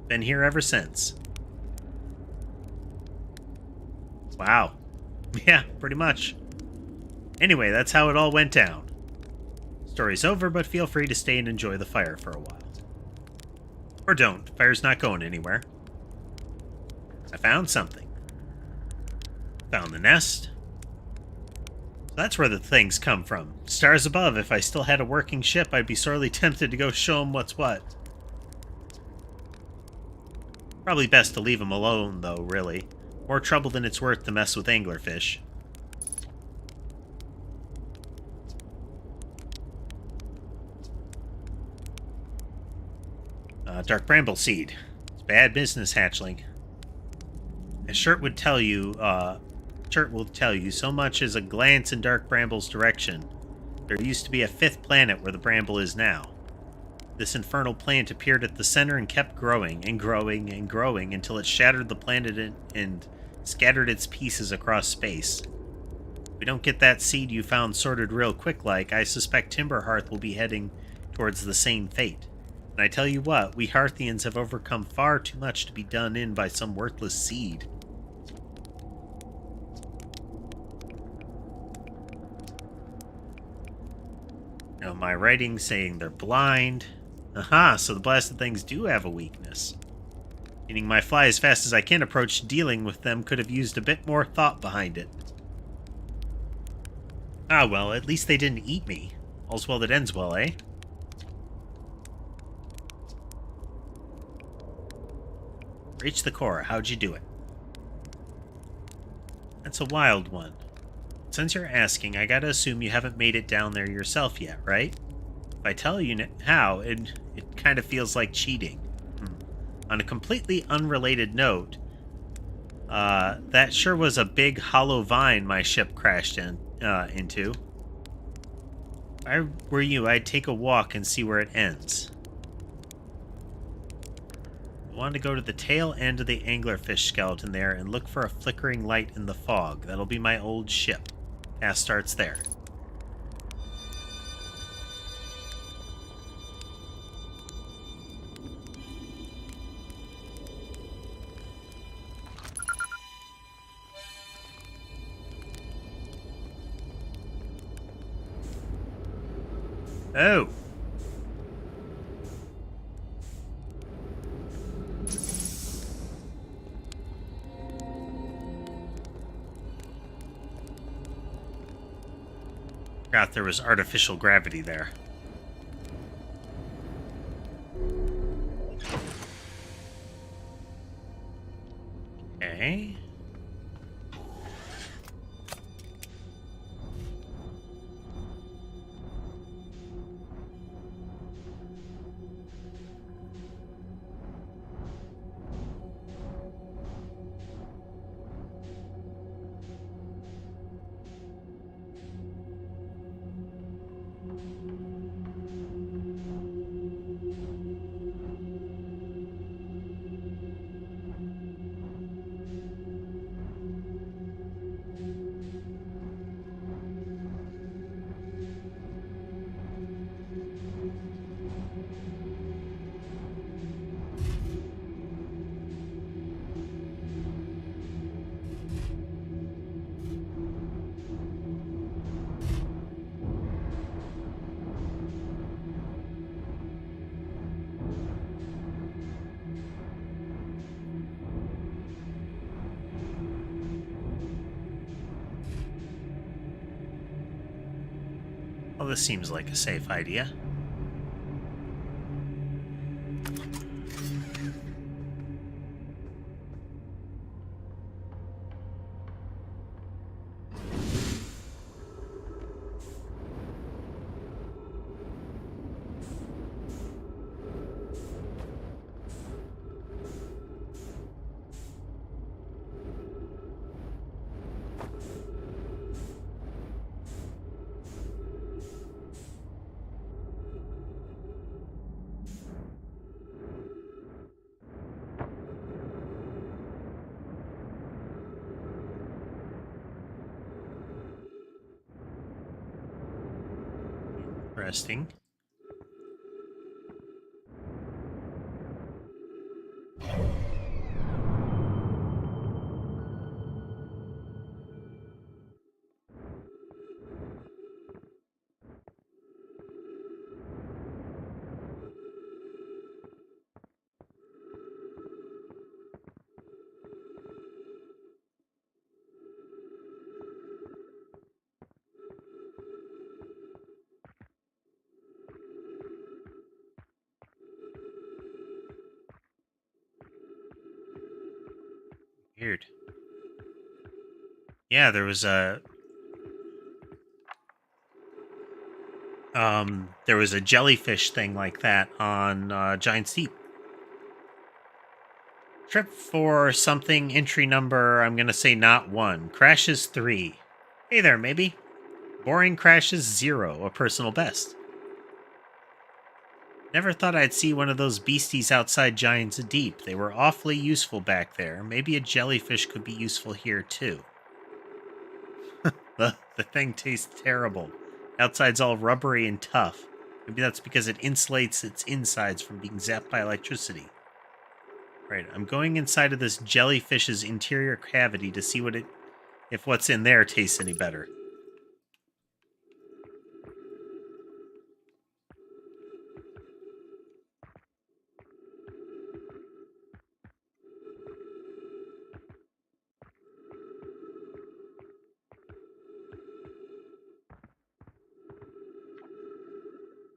Been here ever since. Wow. Yeah, pretty much. Anyway, that's how it all went down. Story's over, but feel free to stay and enjoy the fire for a while. Or don't. Fire's not going anywhere. I found something. Found the nest. So that's where the things come from. Stars above. If I still had a working ship, I'd be sorely tempted to go show them what's what. Probably best to leave them alone, though, really. More trouble than it's worth to mess with anglerfish. Dark Bramble Seed. It's bad business, hatchling. As Shirt will tell you, so much as a glance in Dark Bramble's direction. There used to be a fifth planet where the Bramble is now. This infernal plant appeared at the center and kept growing and growing and growing until it shattered the planet and scattered its pieces across space. If we don't get that seed you found sorted real quick like, I suspect Timberhearth will be heading towards the same fate. And I tell you what, we Hearthians have overcome far too much to be done in by some worthless seed. Now, my writing saying they're blind. Aha, so the blasted things do have a weakness. Meaning my fly as fast as I can approach dealing with them could have used a bit more thought behind it. Ah well, at least they didn't eat me. All's well that ends well, eh? Reach the core, how'd you do it? That's a wild one. Since you're asking, I gotta assume you haven't made it down there yourself yet, right? If I tell you how, it kind of feels like cheating. On a completely unrelated note, that sure was a big hollow vine my ship crashed into. If I were you, I'd take a walk and see where it ends. I want to go to the tail end of the anglerfish skeleton there and look for a flickering light in the fog. That'll be my old ship. Task starts there. Oh! Forgot there was artificial gravity there. Okay. Well, this seems like a safe idea. Interesting. Weird. Yeah, there was a jellyfish thing like that on Giant's Deep. Trip for something, entry number, I'm gonna say not 1. Crashes 3. Hey there, maybe. Boring crashes 0, a personal best. Never thought I'd see one of those beasties outside Giant's Deep. They were awfully useful back there. Maybe a jellyfish could be useful here too. The thing tastes terrible. Outside's all rubbery and tough. Maybe that's because it insulates its insides from being zapped by electricity. Right, I'm going inside of this jellyfish's interior cavity to see if what's in there tastes any better.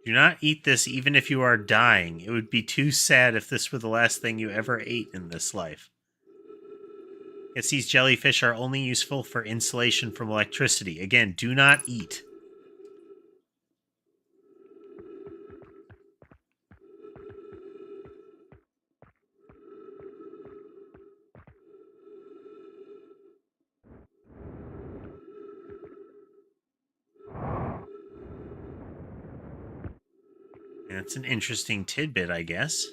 Do not eat this even if you are dying. It would be too sad if this were the last thing you ever ate in this life. Guess these jellyfish are only useful for insulation from electricity. Again, do not eat. That's an interesting tidbit, I guess.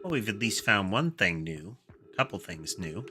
Well, we've at least found one thing new. A couple things new.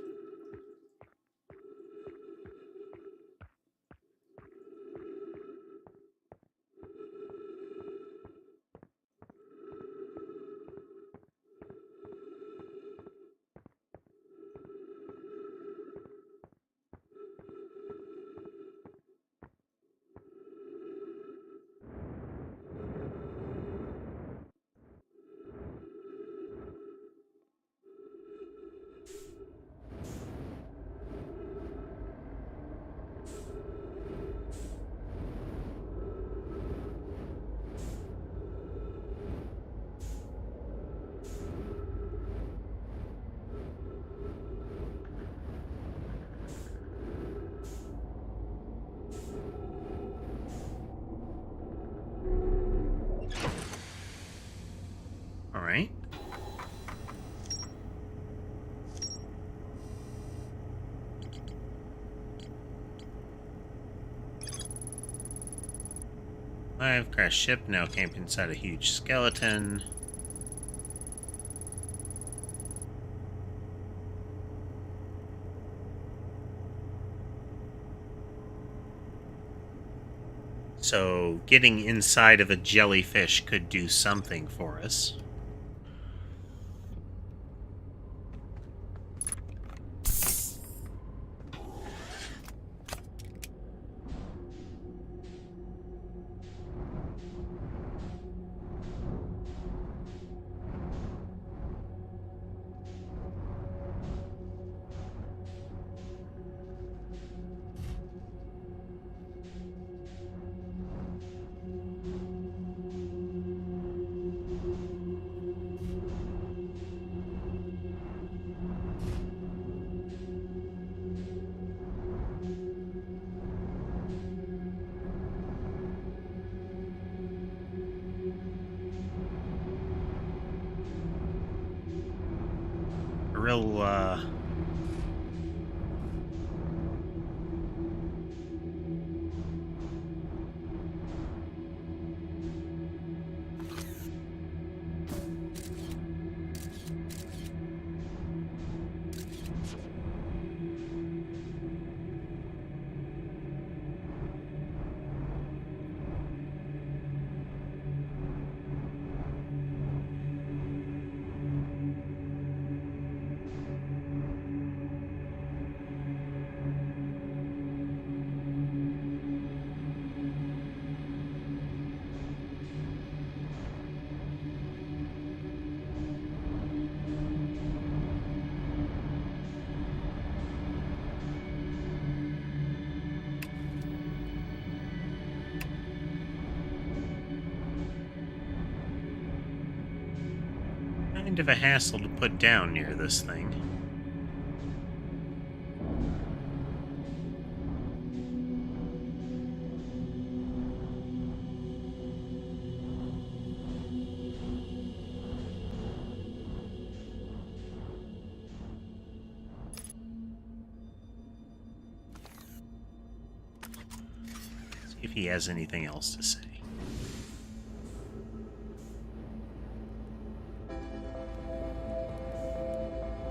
All right. I've crashed ship, now camped inside a huge skeleton. So, getting inside of a jellyfish could do something for us. real, kind of a hassle to put down near this thing. See if he has anything else to say.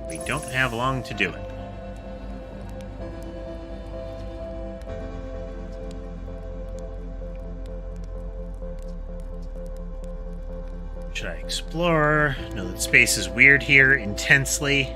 We don't have long to do it. Should I explore? Know that space is weird here, intensely.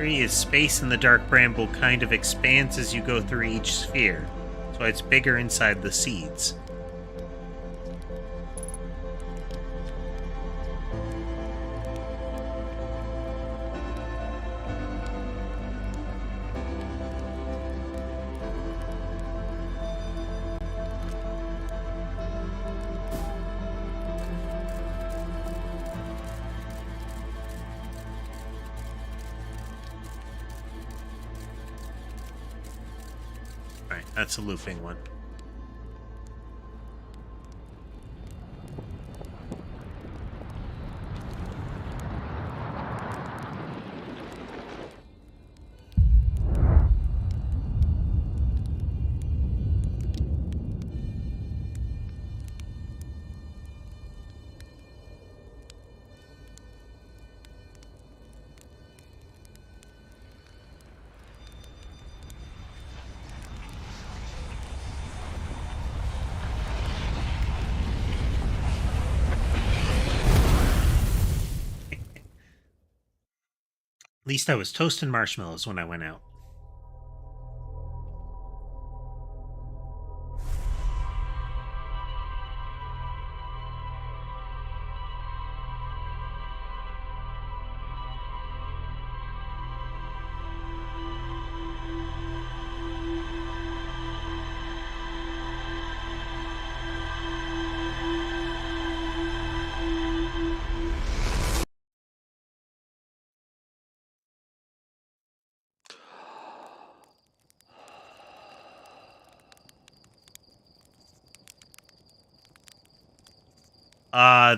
Is space in the dark bramble kind of expands as you go through each sphere, so it's bigger inside the seeds. That's a looping one. At least I was toasting marshmallows when I went out.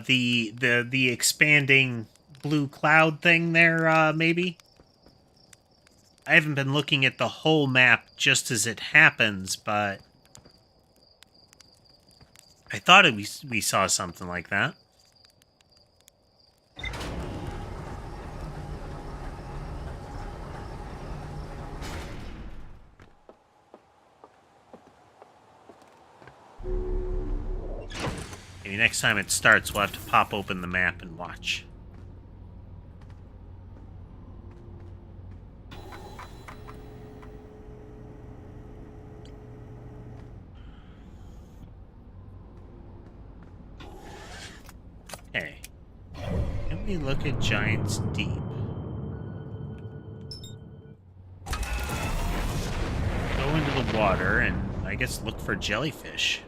The expanding blue cloud thing there, maybe? I haven't been looking at the whole map just as it happens, but I thought we saw something like that. Maybe next time it starts, we'll have to pop open the map and watch. Okay. Can we look at Giant's Deep? Go into the water and, I guess, look for jellyfish.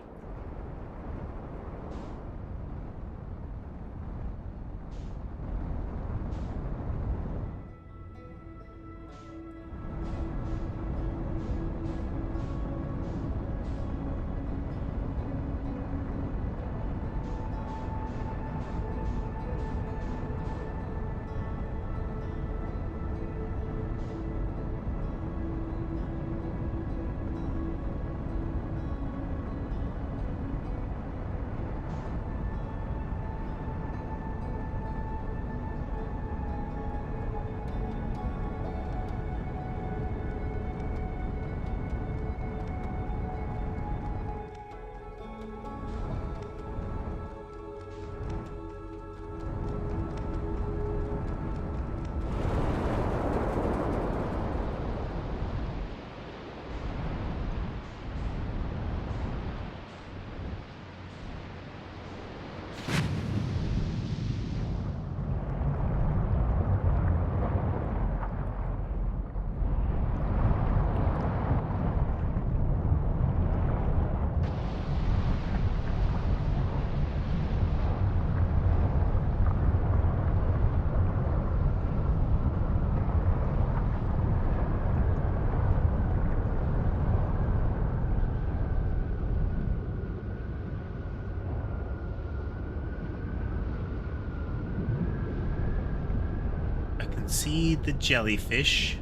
I can see the jellyfish.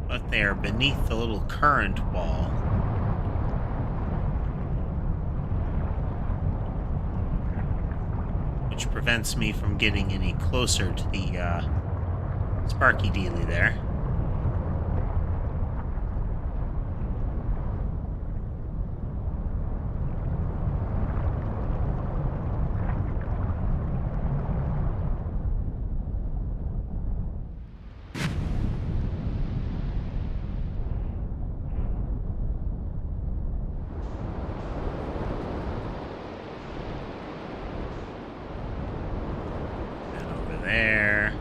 But they are beneath the little current wall. Which prevents me from getting any closer to the Sparky Dealy there. There.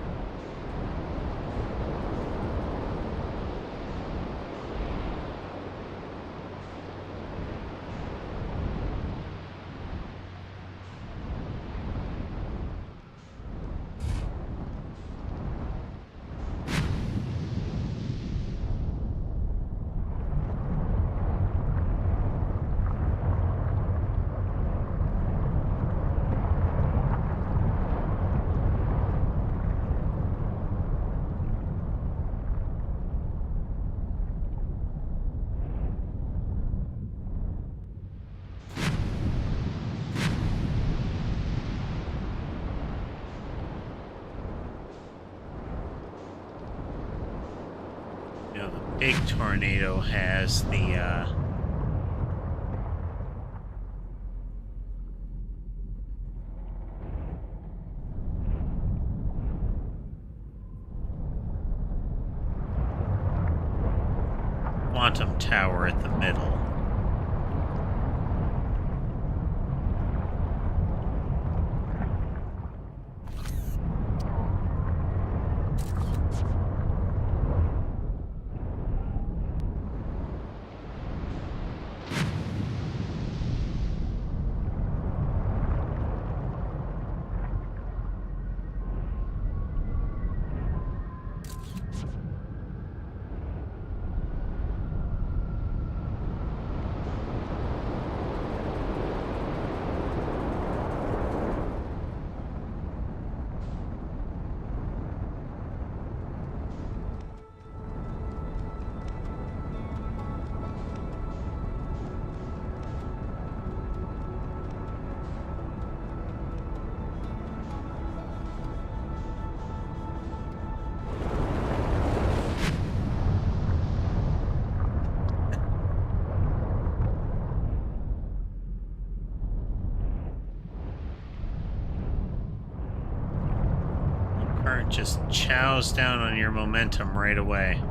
The big tornado has the quantum tower at the middle. Current just chows down on your momentum right away.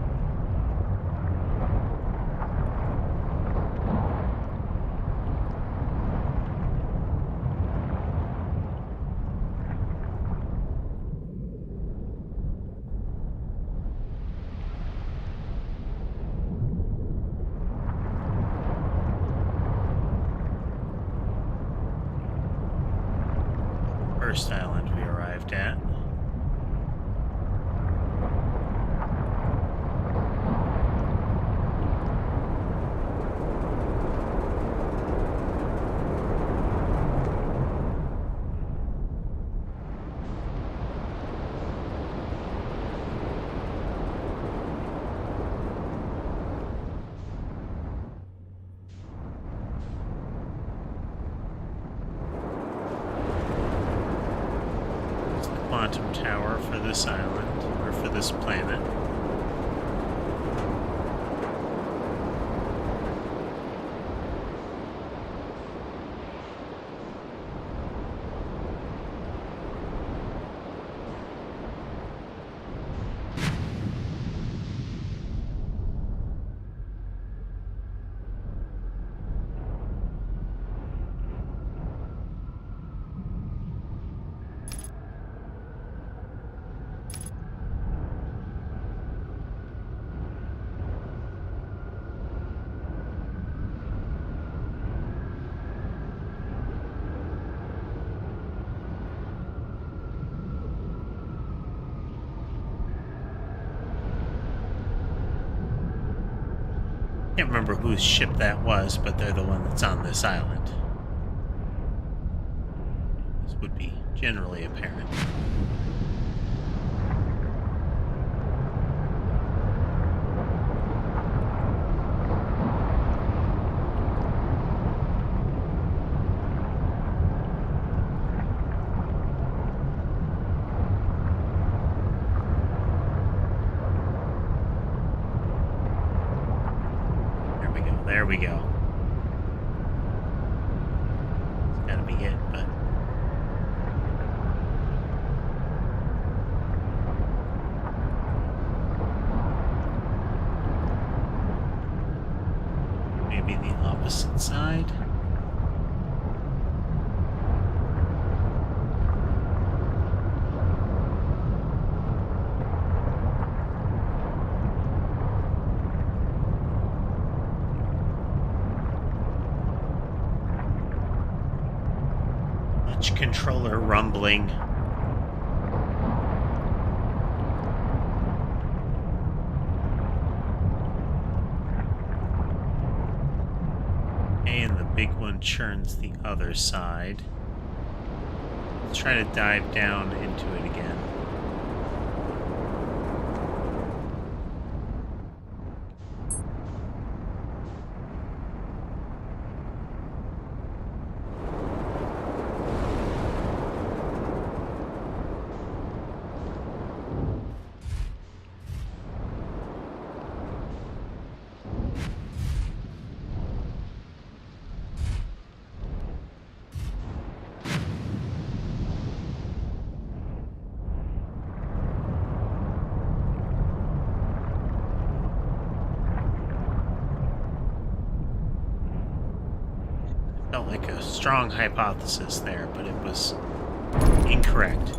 First island we arrived at. Quantum tower for this island, or for this planet. Can't remember whose ship that was, but they're the one that's on this island. This would be generally apparent. There we go. It's gotta be it, but... maybe the opposite side? Controller rumbling. And the big one churns the other side. Let's try to dive down into it again. Felt like a strong hypothesis there, but it was incorrect.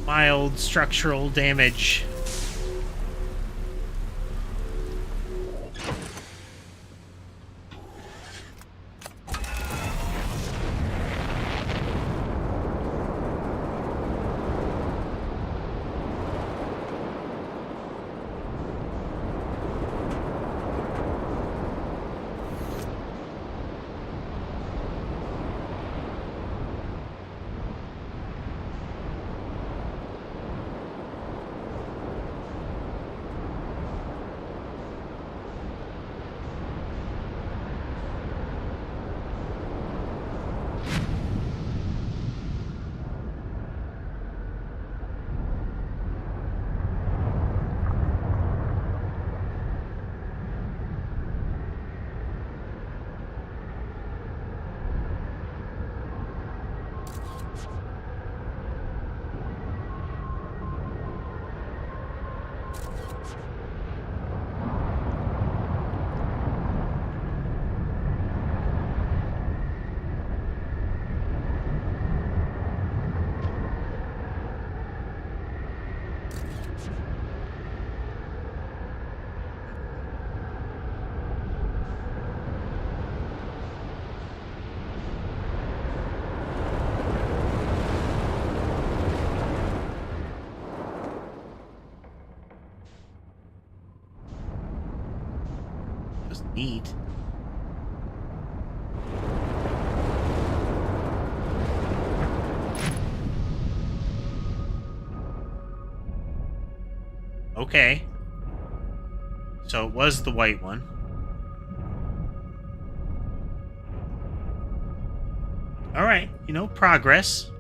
Mild structural damage. Neat. Okay. So it was the white one. All right, progress.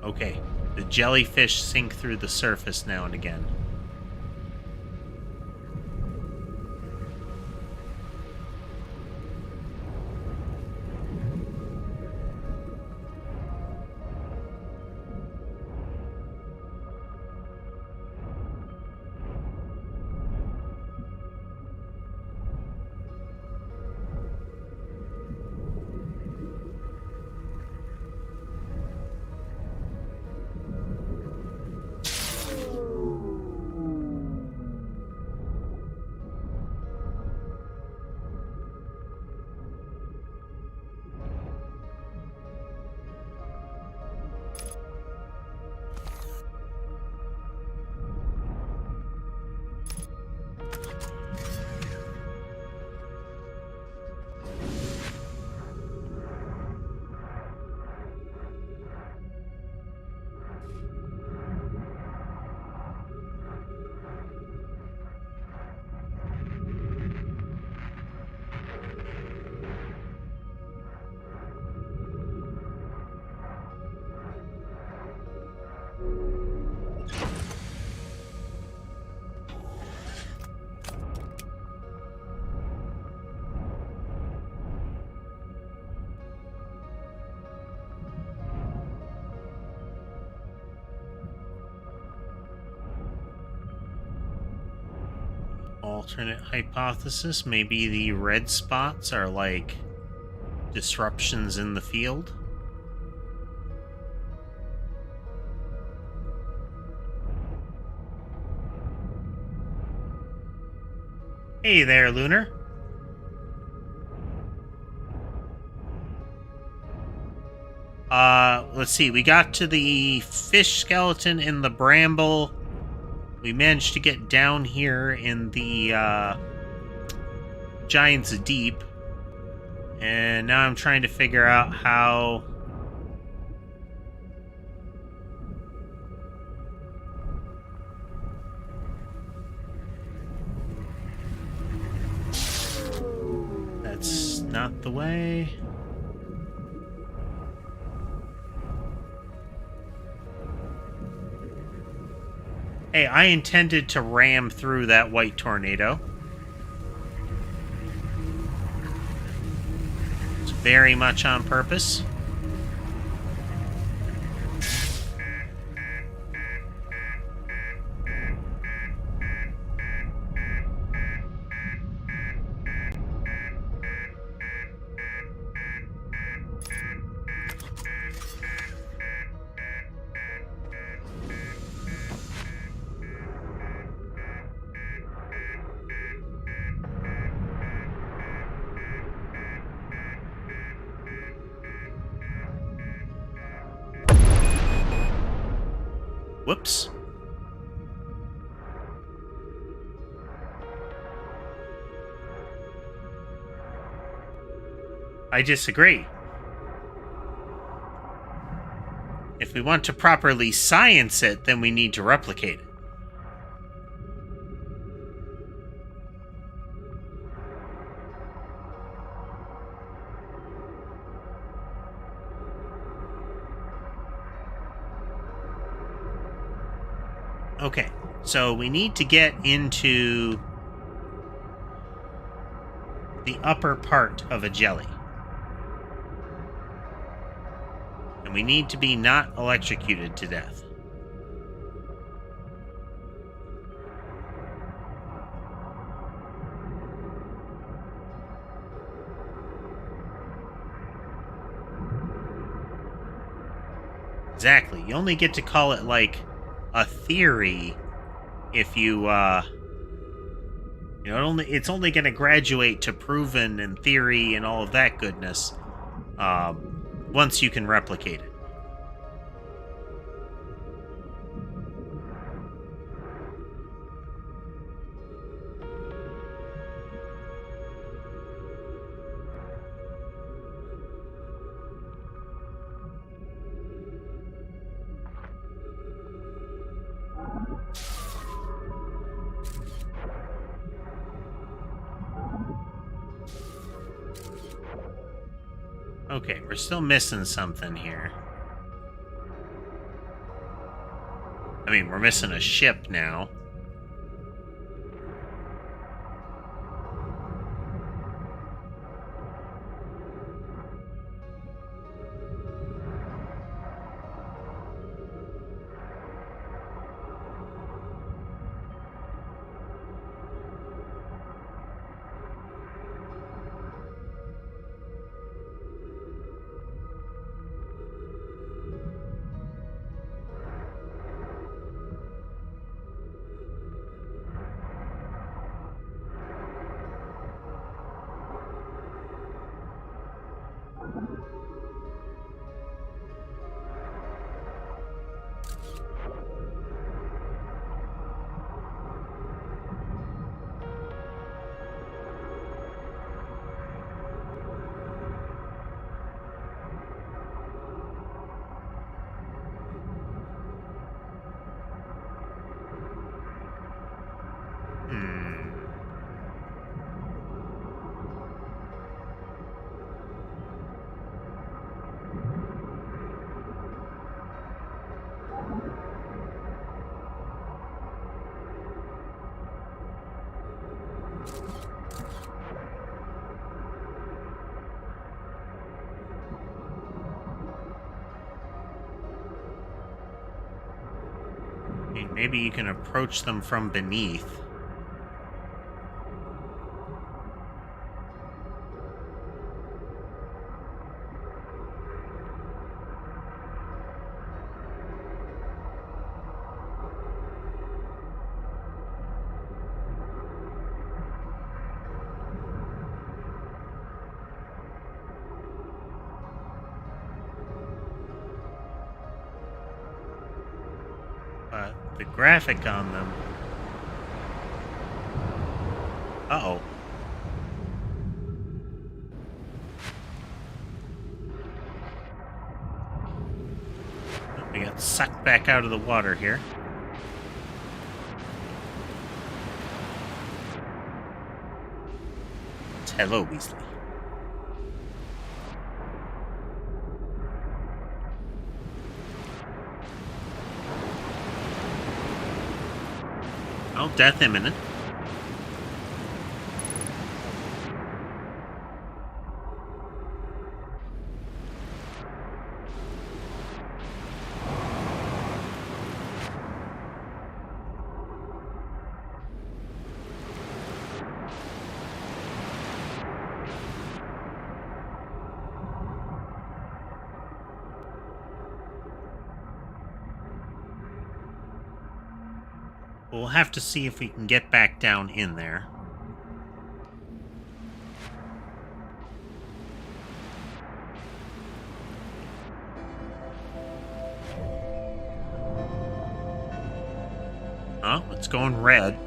Okay. The jellyfish sink through the surface now and again. alternate hypothesis. Maybe the red spots are like disruptions in the field. Hey there, Lunar. Let's see. We got to the fish skeleton in the bramble. We managed to get down here in the, Giant's Deep. And now I'm trying to figure out how... That's not the way. Hey, I intended to ram through that white tornado. It's very much on purpose. Whoops. I disagree. If we want to properly science it, then we need to replicate it. Okay, so we need to get into the upper part of a jelly. And we need to be not electrocuted to death. Exactly. You only get to call it, like, a theory if you, it's only going to graduate to proven and theory and all of that goodness once you can replicate it. Okay, we're still missing something here. I mean, we're missing a ship now. Maybe you can approach them from beneath. but the graphic on them... Uh-oh. We got sucked back out of the water here. Hello, Weasley. Oh, death imminent. We'll have to see if we can get back down in there. Oh, it's going red.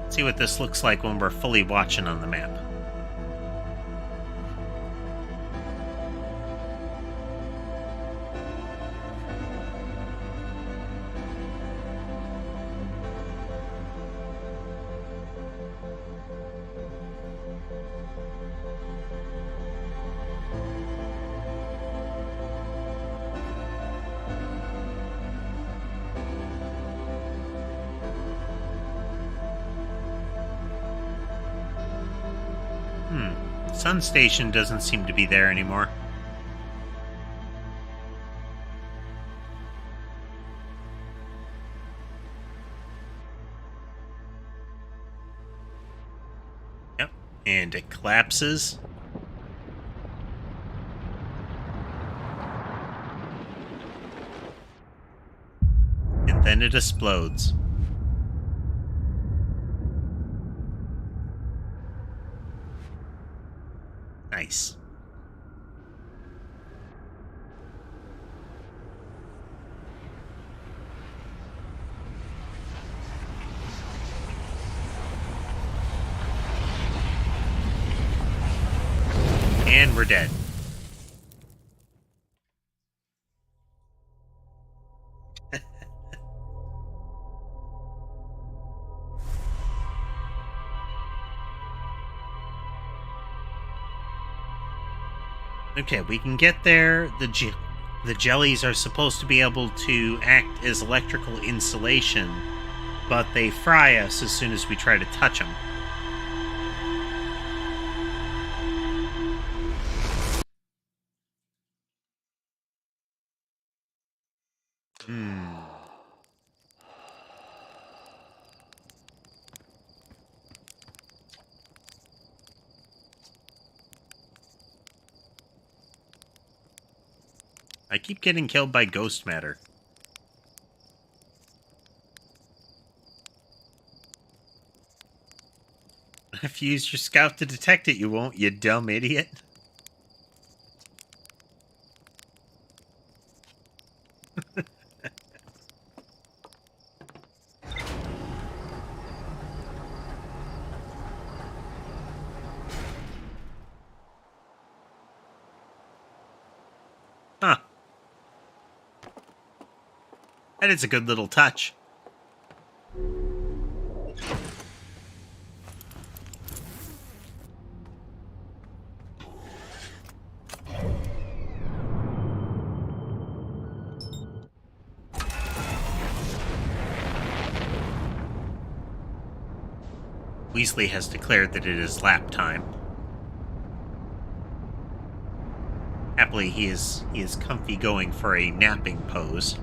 See what this looks like when we're fully watching on the map. Sun Station doesn't seem to be there anymore. Yep, and it collapses. And then it explodes. Nice. And we're dead. Okay, we can get there. The jellies are supposed to be able to act as electrical insulation, but they fry us as soon as we try to touch them. I keep getting killed by ghost matter. If you use your scout to detect it, you won't, you dumb idiot. Huh. That is a good little touch. Weasley has declared that it is lap time. Happily, he is comfy going for a napping pose.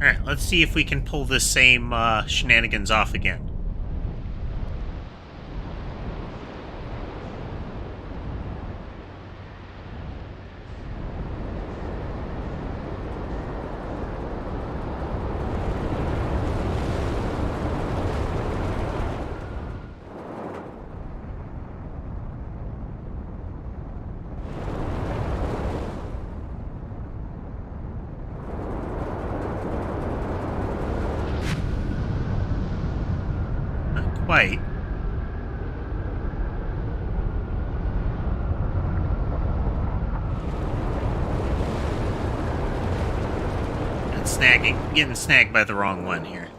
Alright, let's see if we can pull this same shenanigans off again. Quite. And getting snagged by the wrong one here.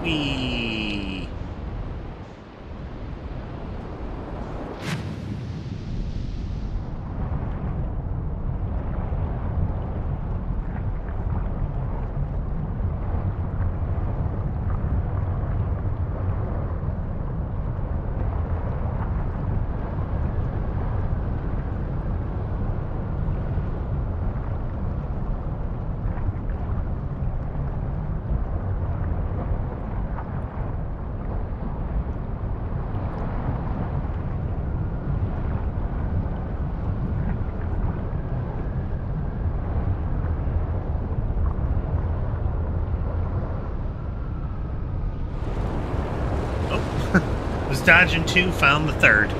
Whee! Was dodging two, found the third.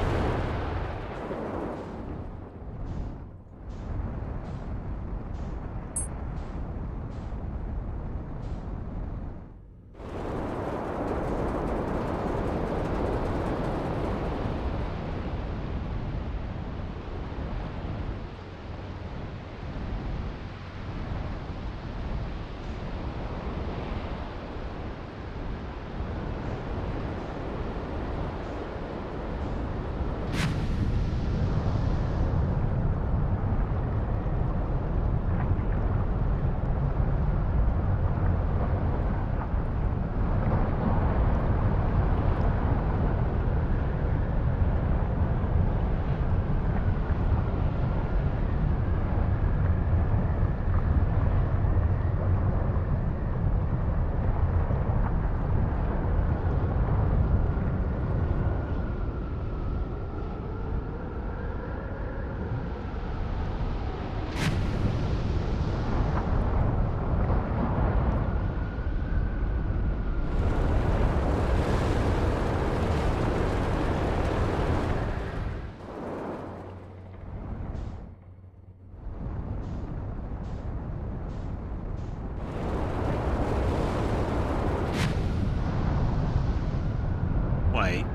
White.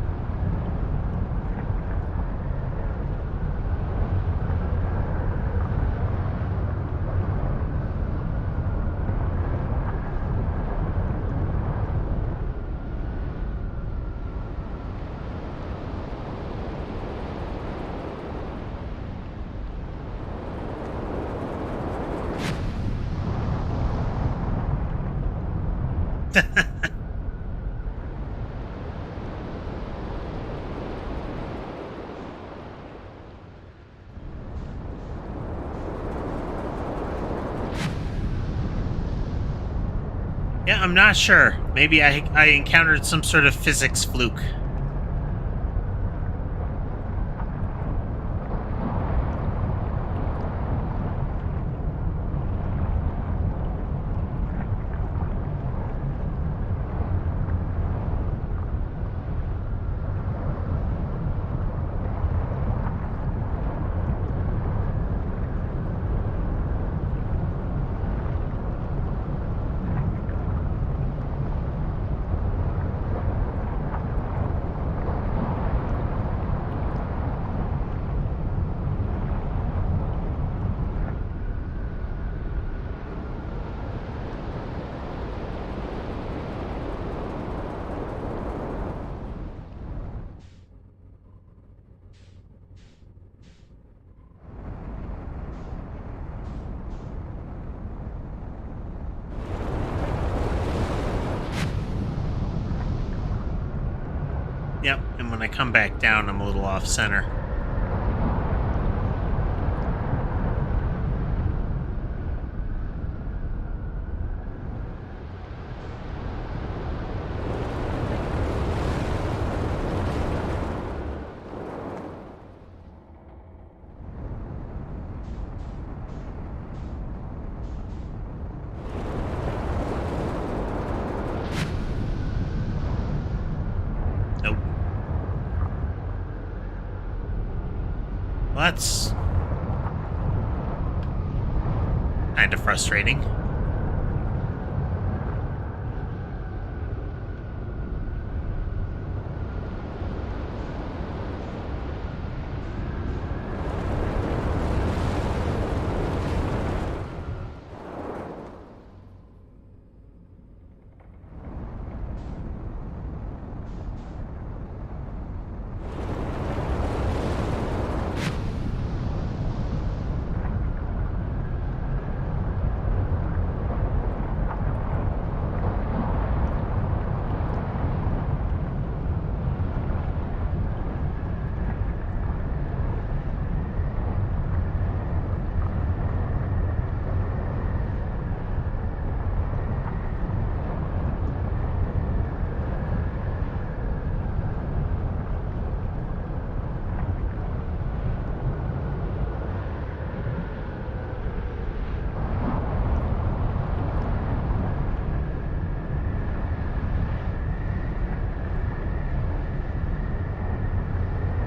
Yeah, I'm not sure. Maybe I encountered some sort of physics fluke. Yep, and when I come back down, I'm a little off-center. Well, that's kind of frustrating.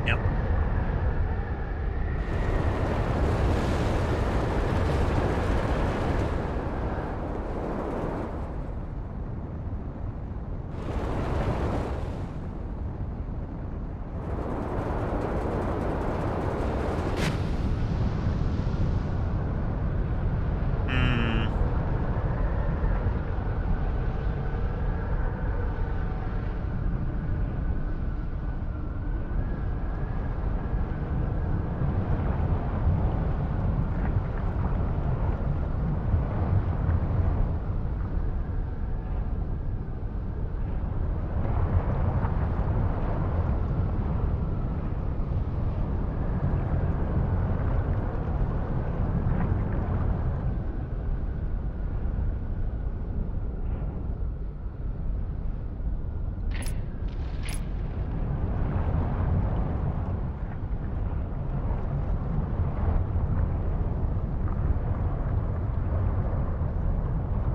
Yep.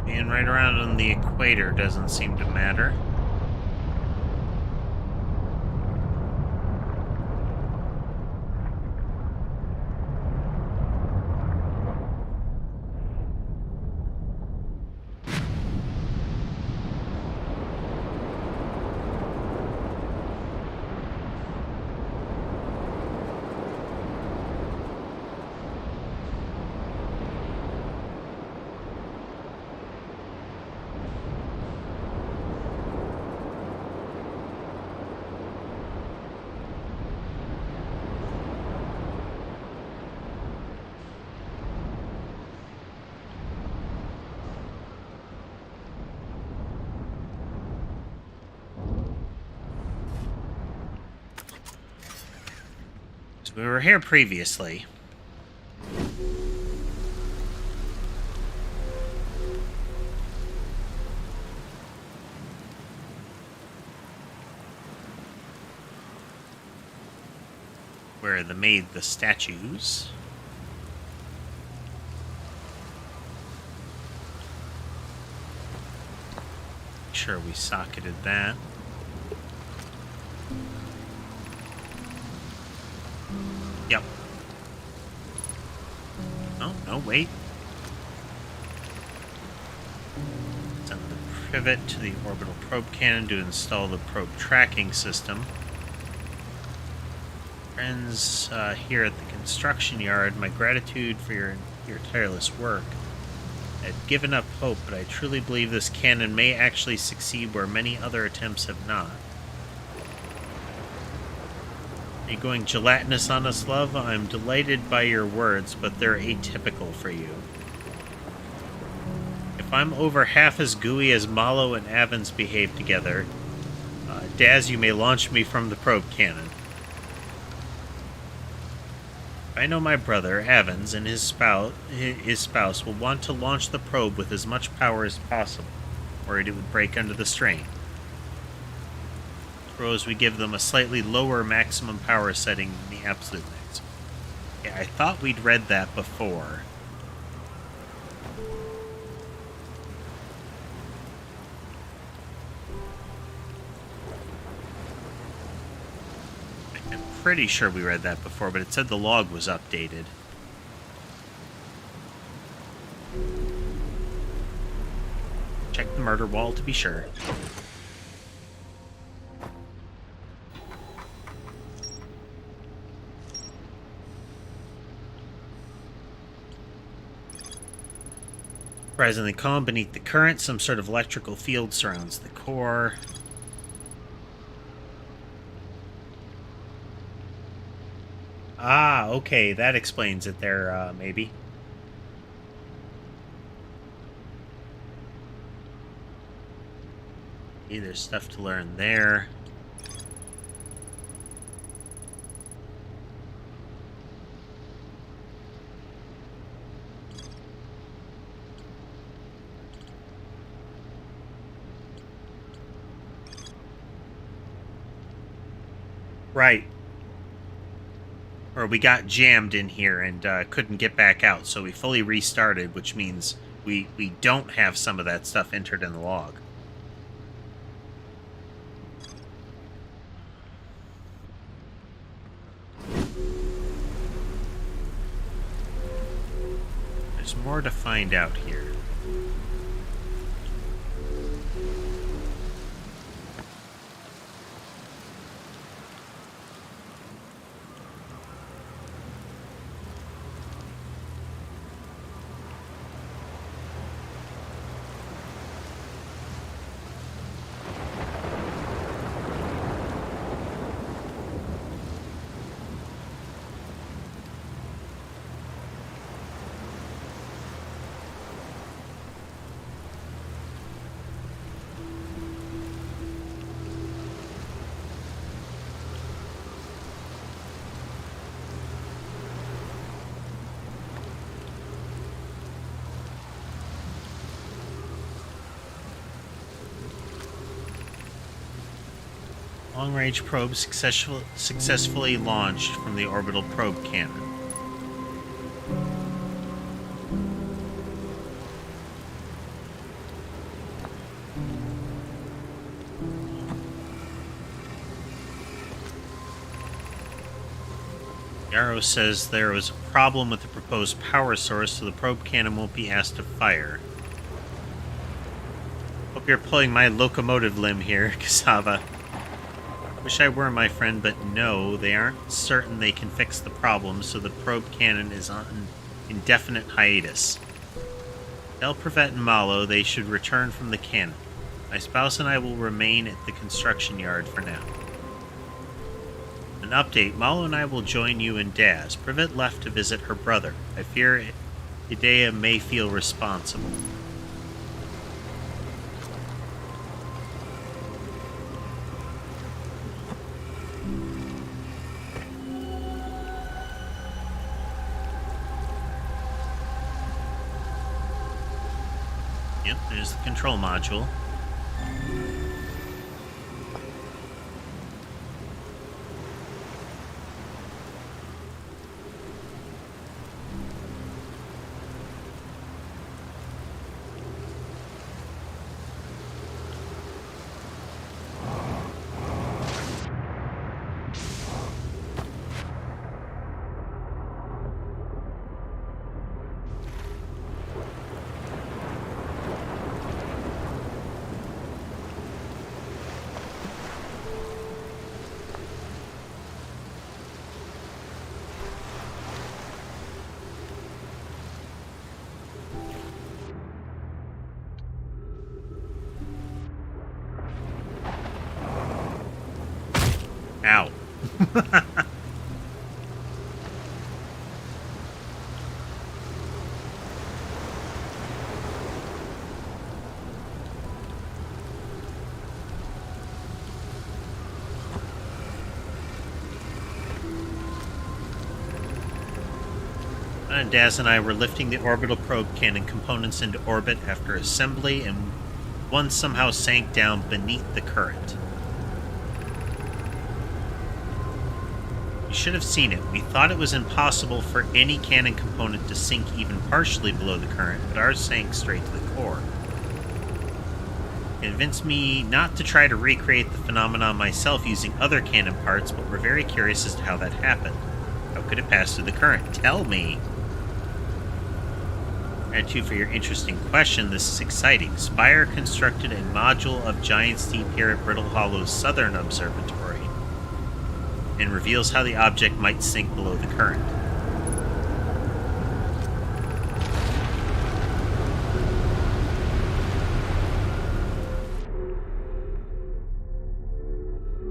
Being right around on the equator doesn't seem to matter. So we were here previously. Where they made the statues. Make sure we socketed that. Yep. Oh, no, wait. Send the privet to the orbital probe cannon to install the probe tracking system. Friends here at the construction yard, my gratitude for your tireless work. I've given up hope, but I truly believe this cannon may actually succeed where many other attempts have not. Are you going gelatinous on us, love? I'm delighted by your words, but they're atypical for you. If I'm over half as gooey as Malo and Avens behave together, Daz, you may launch me from the probe cannon. I know my brother, Evans, and his spouse will want to launch the probe with as much power as possible, worried it would break under the strain. Suppose we give them a slightly lower maximum power setting than the absolute maximum. Yeah, I thought we'd read that before. I'm pretty sure we read that before, but it said the log was updated. Check the murder wall to be sure. Surprisingly calm beneath the current, some sort of electrical field surrounds the core. Ah, okay, that explains it there, maybe. Okay, there's stuff to learn there. Right. Or we got jammed in here and couldn't get back out, so we fully restarted, which means we don't have some of that stuff entered in the log. There's more to find out here. Long-range probe successfully launched from the orbital probe cannon. Yarrow says there was a problem with the proposed power source, so the probe cannon won't be asked to fire. Hope you're pulling my locomotive limb here, Cassava. Wish I were, my friend, but no, they aren't certain they can fix the problem, so the probe cannon is on indefinite hiatus. Tell Privet and Malo they should return from the cannon. My spouse and I will remain at the construction yard for now. An update, Malo and I will join you and Daz. Privet left to visit her brother. I fear Idea may feel responsible. Yep, there's the control module. Ow. Daz and I were lifting the orbital probe cannon components into orbit after assembly, and one somehow sank down beneath the current. You should have seen it. We thought it was impossible for any cannon component to sink even partially below the current, but ours sank straight to the core. It convinced me not to try to recreate the phenomenon myself using other cannon parts, but we're very curious as to how that happened. How could it pass through the current? Tell me! Thank you for your interesting question. This is exciting. Spire constructed a module of giant steep here at Brittle Hollow's southern observatory, and reveals how the object might sink below the current.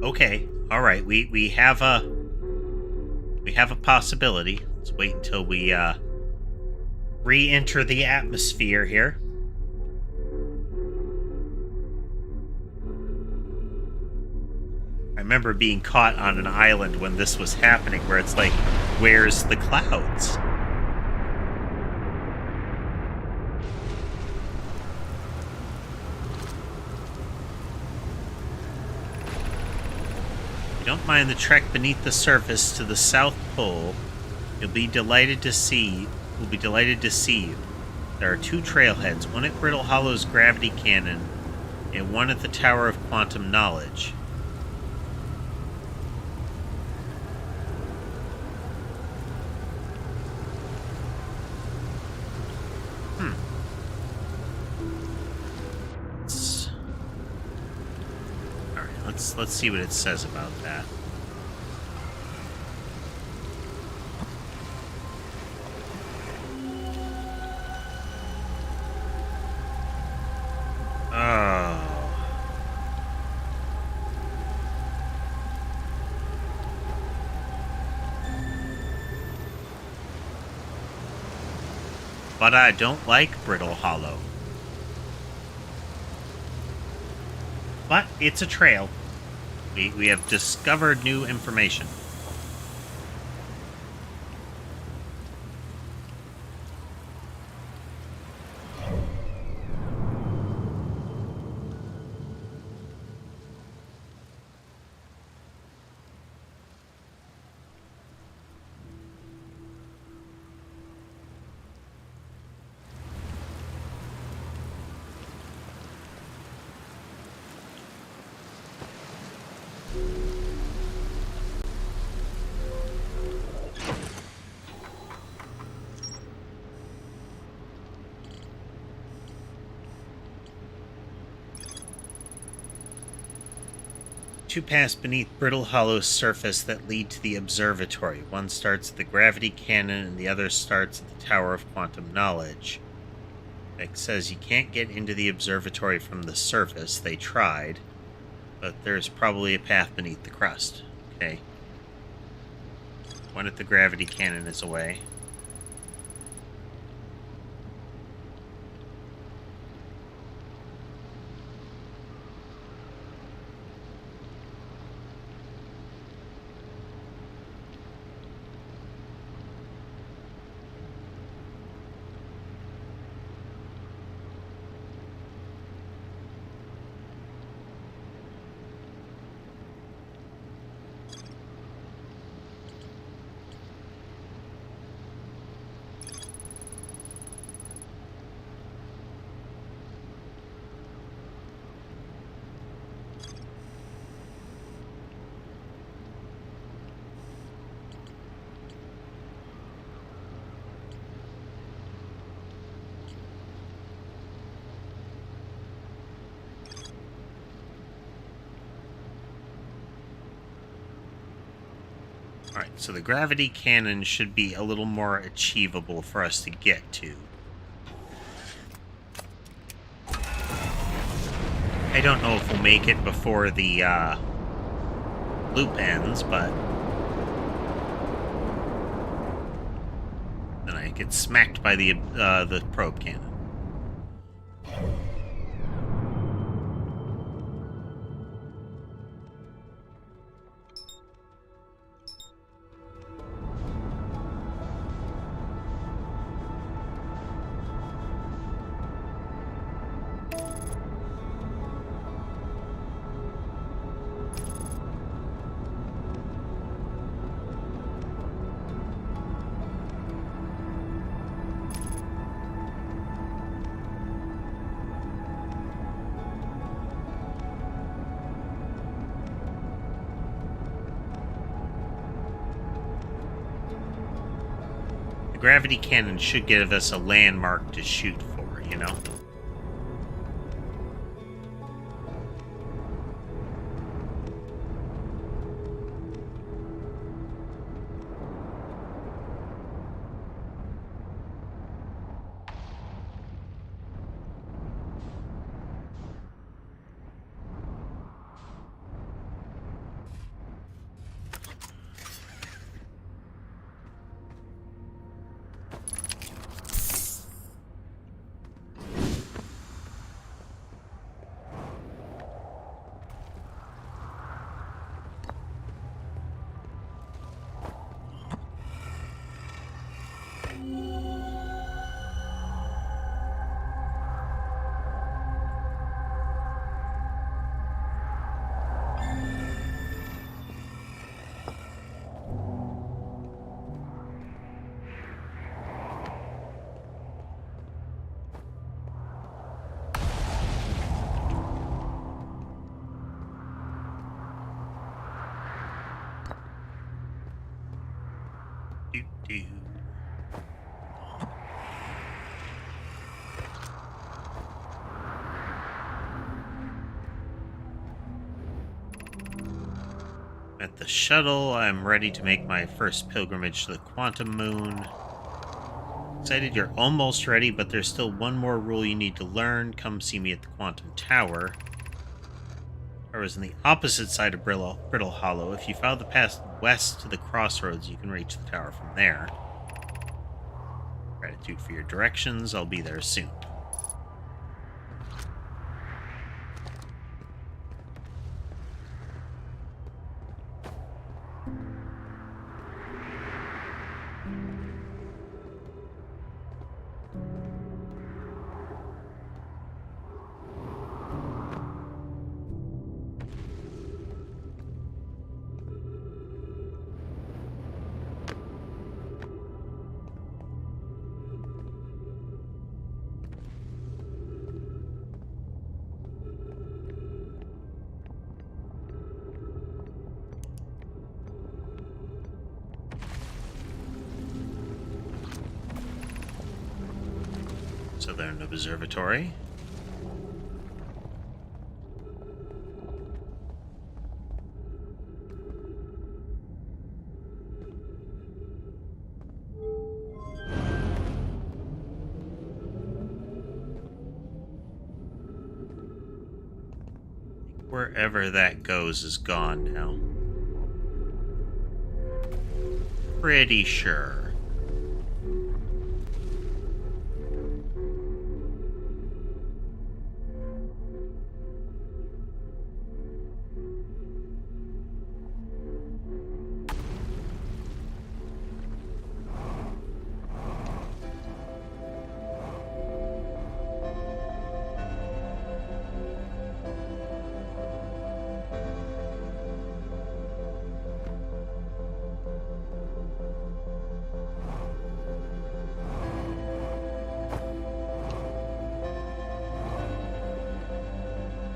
Okay, all right. We have a possibility. Let's wait until we re-enter the atmosphere here. I remember being caught on an island when this was happening, where it's like, where's the clouds? If you don't mind the trek beneath the surface to the South Pole, we'll be delighted to see you. There are two trailheads, one at Brittle Hollow's gravity cannon, and one at the Tower of Quantum Knowledge. Let's see what it says about that. Oh. But I don't like Brittle Hollow. But it's a trail. We have discovered new information. Two paths beneath Brittle Hollow's surface that lead to the observatory. One starts at the gravity cannon and the other starts at the Tower of Quantum Knowledge. It says you can't get into the observatory from the surface. They tried, but there's probably a path beneath the crust. Okay. One at the gravity cannon is away. Alright, so the gravity cannon should be a little more achievable for us to get to. I don't know if we'll make it before the loop ends, but then I get smacked by the probe cannon. gravity cannon should give us a landmark to shoot for, you know? Do. At the shuttle, I'm ready to make my first pilgrimage to the quantum moon. Excited you're almost ready, but there's still one more rule you need to learn. Come see me at the quantum tower. I was on the opposite side of Brittle Hollow. If you follow the path west to the crossroads, you can reach the tower from there. Gratitude for your directions. I'll be there soon. Southern Observatory. Wherever that goes is gone now. Pretty sure.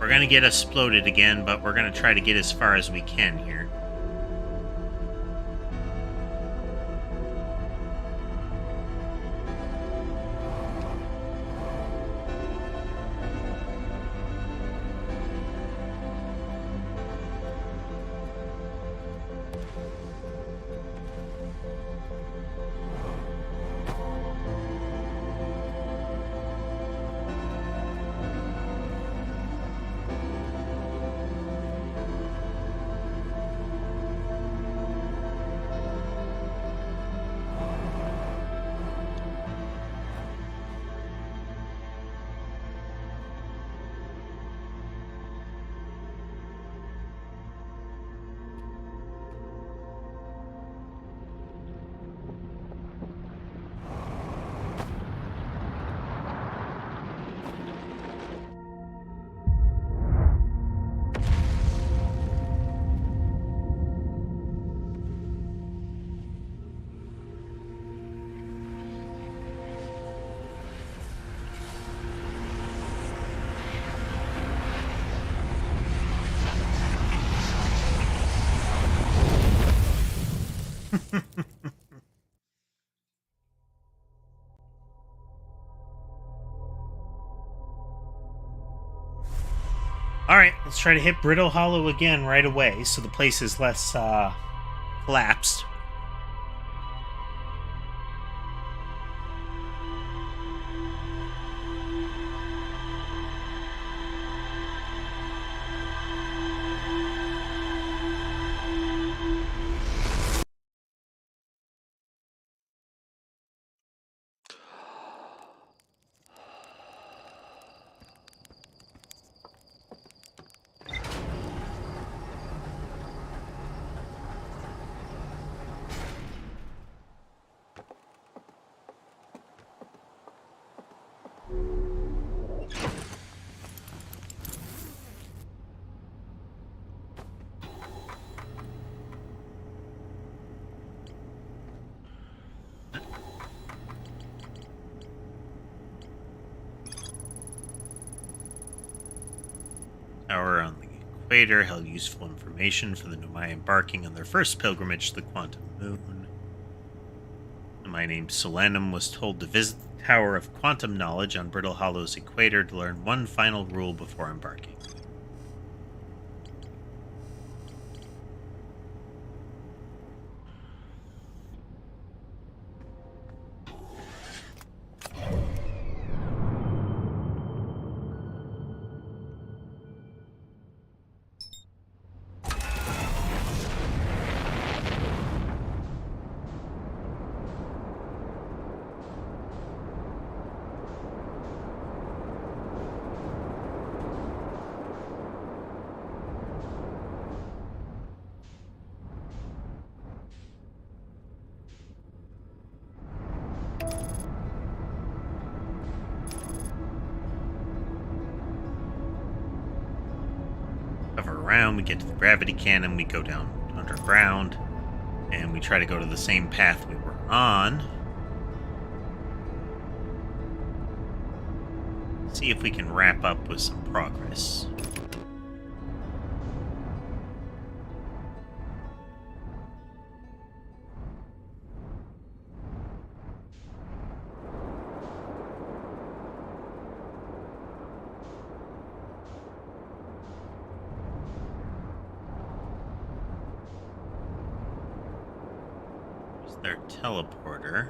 We're gonna get exploded again, but we're gonna try to get as far as we can here. Alright, let's try to hit Brittle Hollow again right away so the place is less collapsed. Tower on the equator held useful information for the Nomai embarking on their first pilgrimage to the Quantum Moon. Nomai named Solanum was told to visit the Tower of Quantum Knowledge on Brittle Hollow's equator to learn one final rule before embarking. Cover around, we get to the gravity cannon, we go down underground, and we try to go to the same path we were on. See if we can wrap up with some progress. There's their teleporter.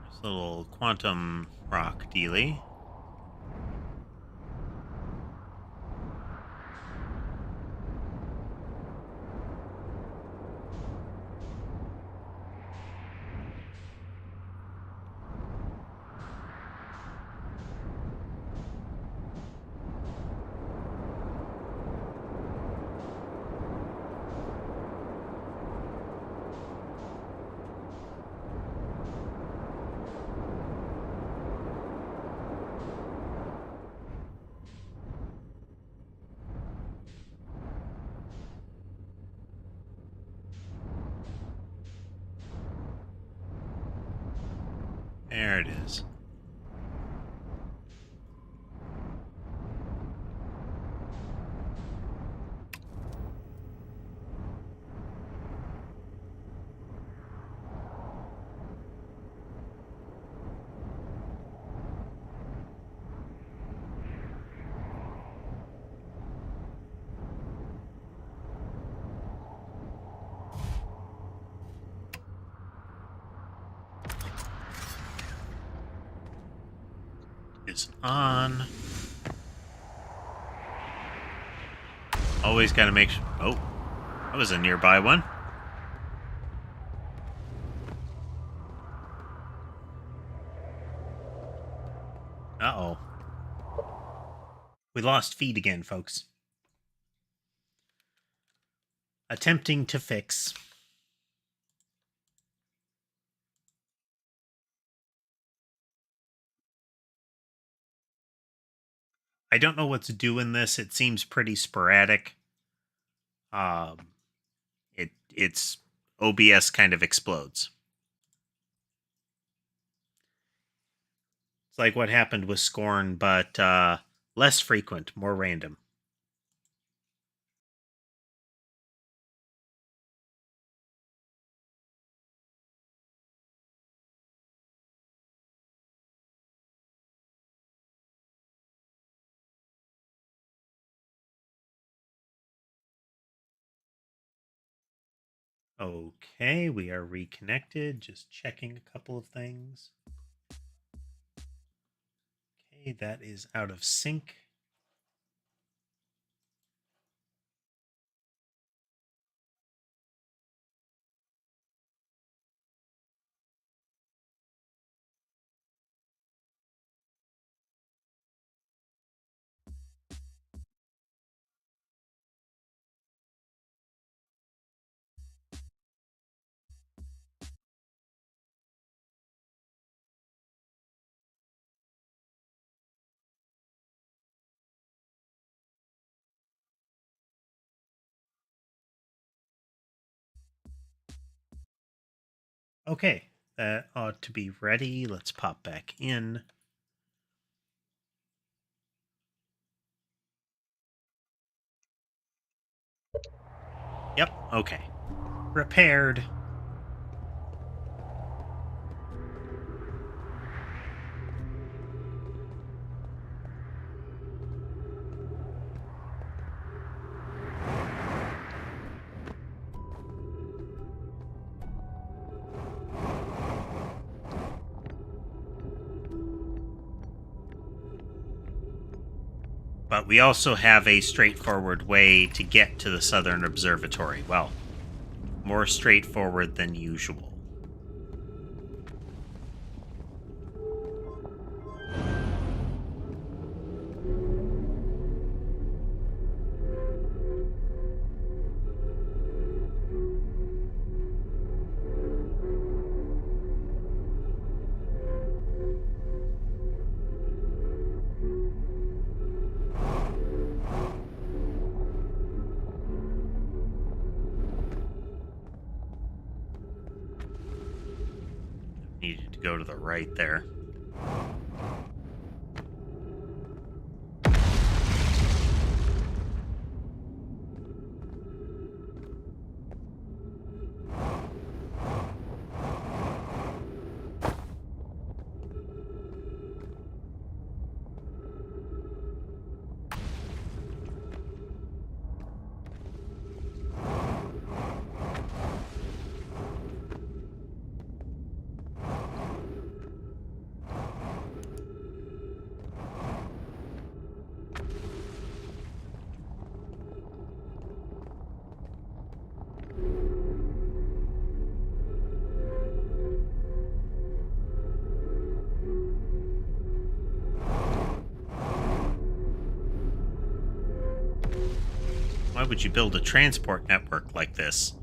There's a little quantum rock dealy. There it is. Is on. Always gotta make sure. Oh, that was a nearby one. Uh-oh. We lost feed again, folks. Attempting to fix. I don't know what to do in this. It seems pretty sporadic. It's OBS kind of explodes. It's like what happened with Scorn, but less frequent, more random. Okay, we are reconnected. Just checking a couple of things. Okay, that is out of sync. Okay, that ought to be ready. Let's pop back in. Yep, okay. Repaired. But we also have a straightforward way to get to the Southern Observatory. Well, more straightforward than usual. Needed to go to the right there. Why would you build a transport network like this?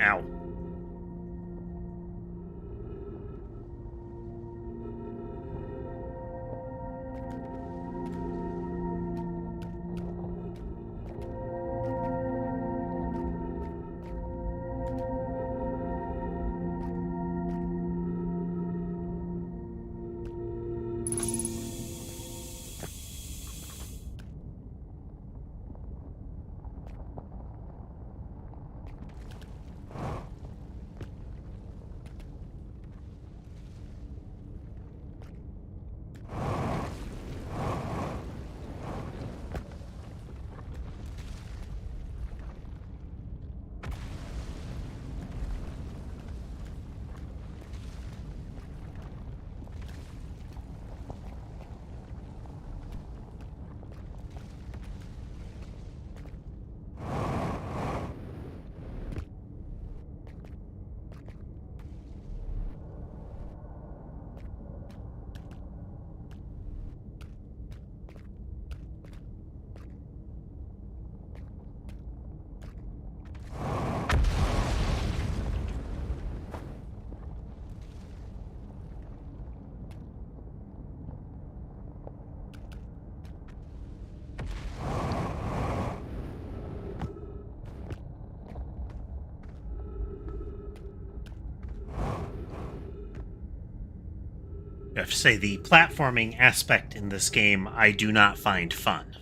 Ow. I have to say, the platforming aspect in this game I do not find fun.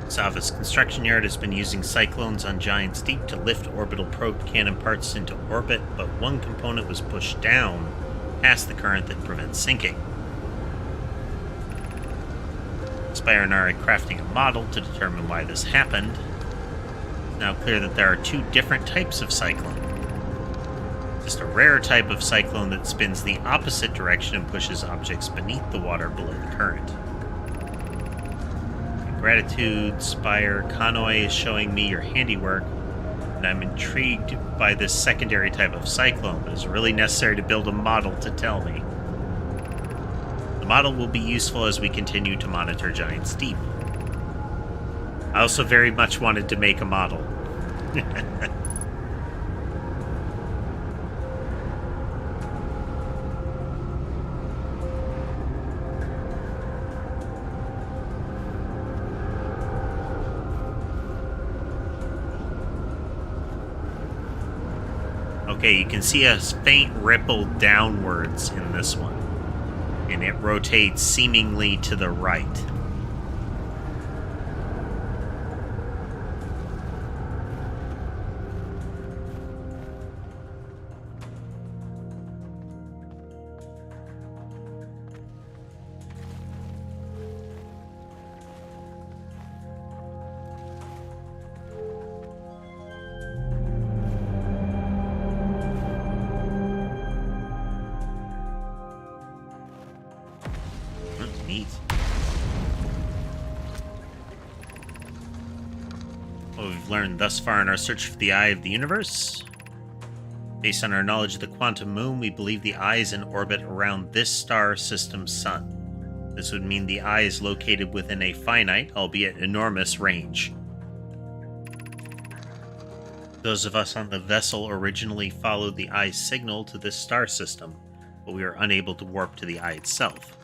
Sava's construction yard has been using cyclones on Giant's Deep to lift orbital probe cannon parts into orbit, but one component was pushed down past the current that prevents sinking. Spire and I are crafting a model to determine why this happened. It's now clear that there are two different types of cyclone. Just a rare type of cyclone that spins the opposite direction and pushes objects beneath the water below the current. Gratitude, Spire. Connoy is showing me your handiwork, and I'm intrigued by this secondary type of cyclone, but it's really necessary to build a model to tell me. The model will be useful as we continue to monitor Giant's Deep. I also very much wanted to make a model. Okay, you can see a faint ripple downwards in this one, and it rotates seemingly to the right. Neat. What we've learned thus far in our search for the Eye of the Universe. Based on our knowledge of the quantum moon, we believe the Eye is in orbit around this star system's sun. This would mean the Eye is located within a finite, albeit enormous, range. Those of us on the vessel originally followed the Eye's signal to this star system, but we were unable to warp to the Eye itself.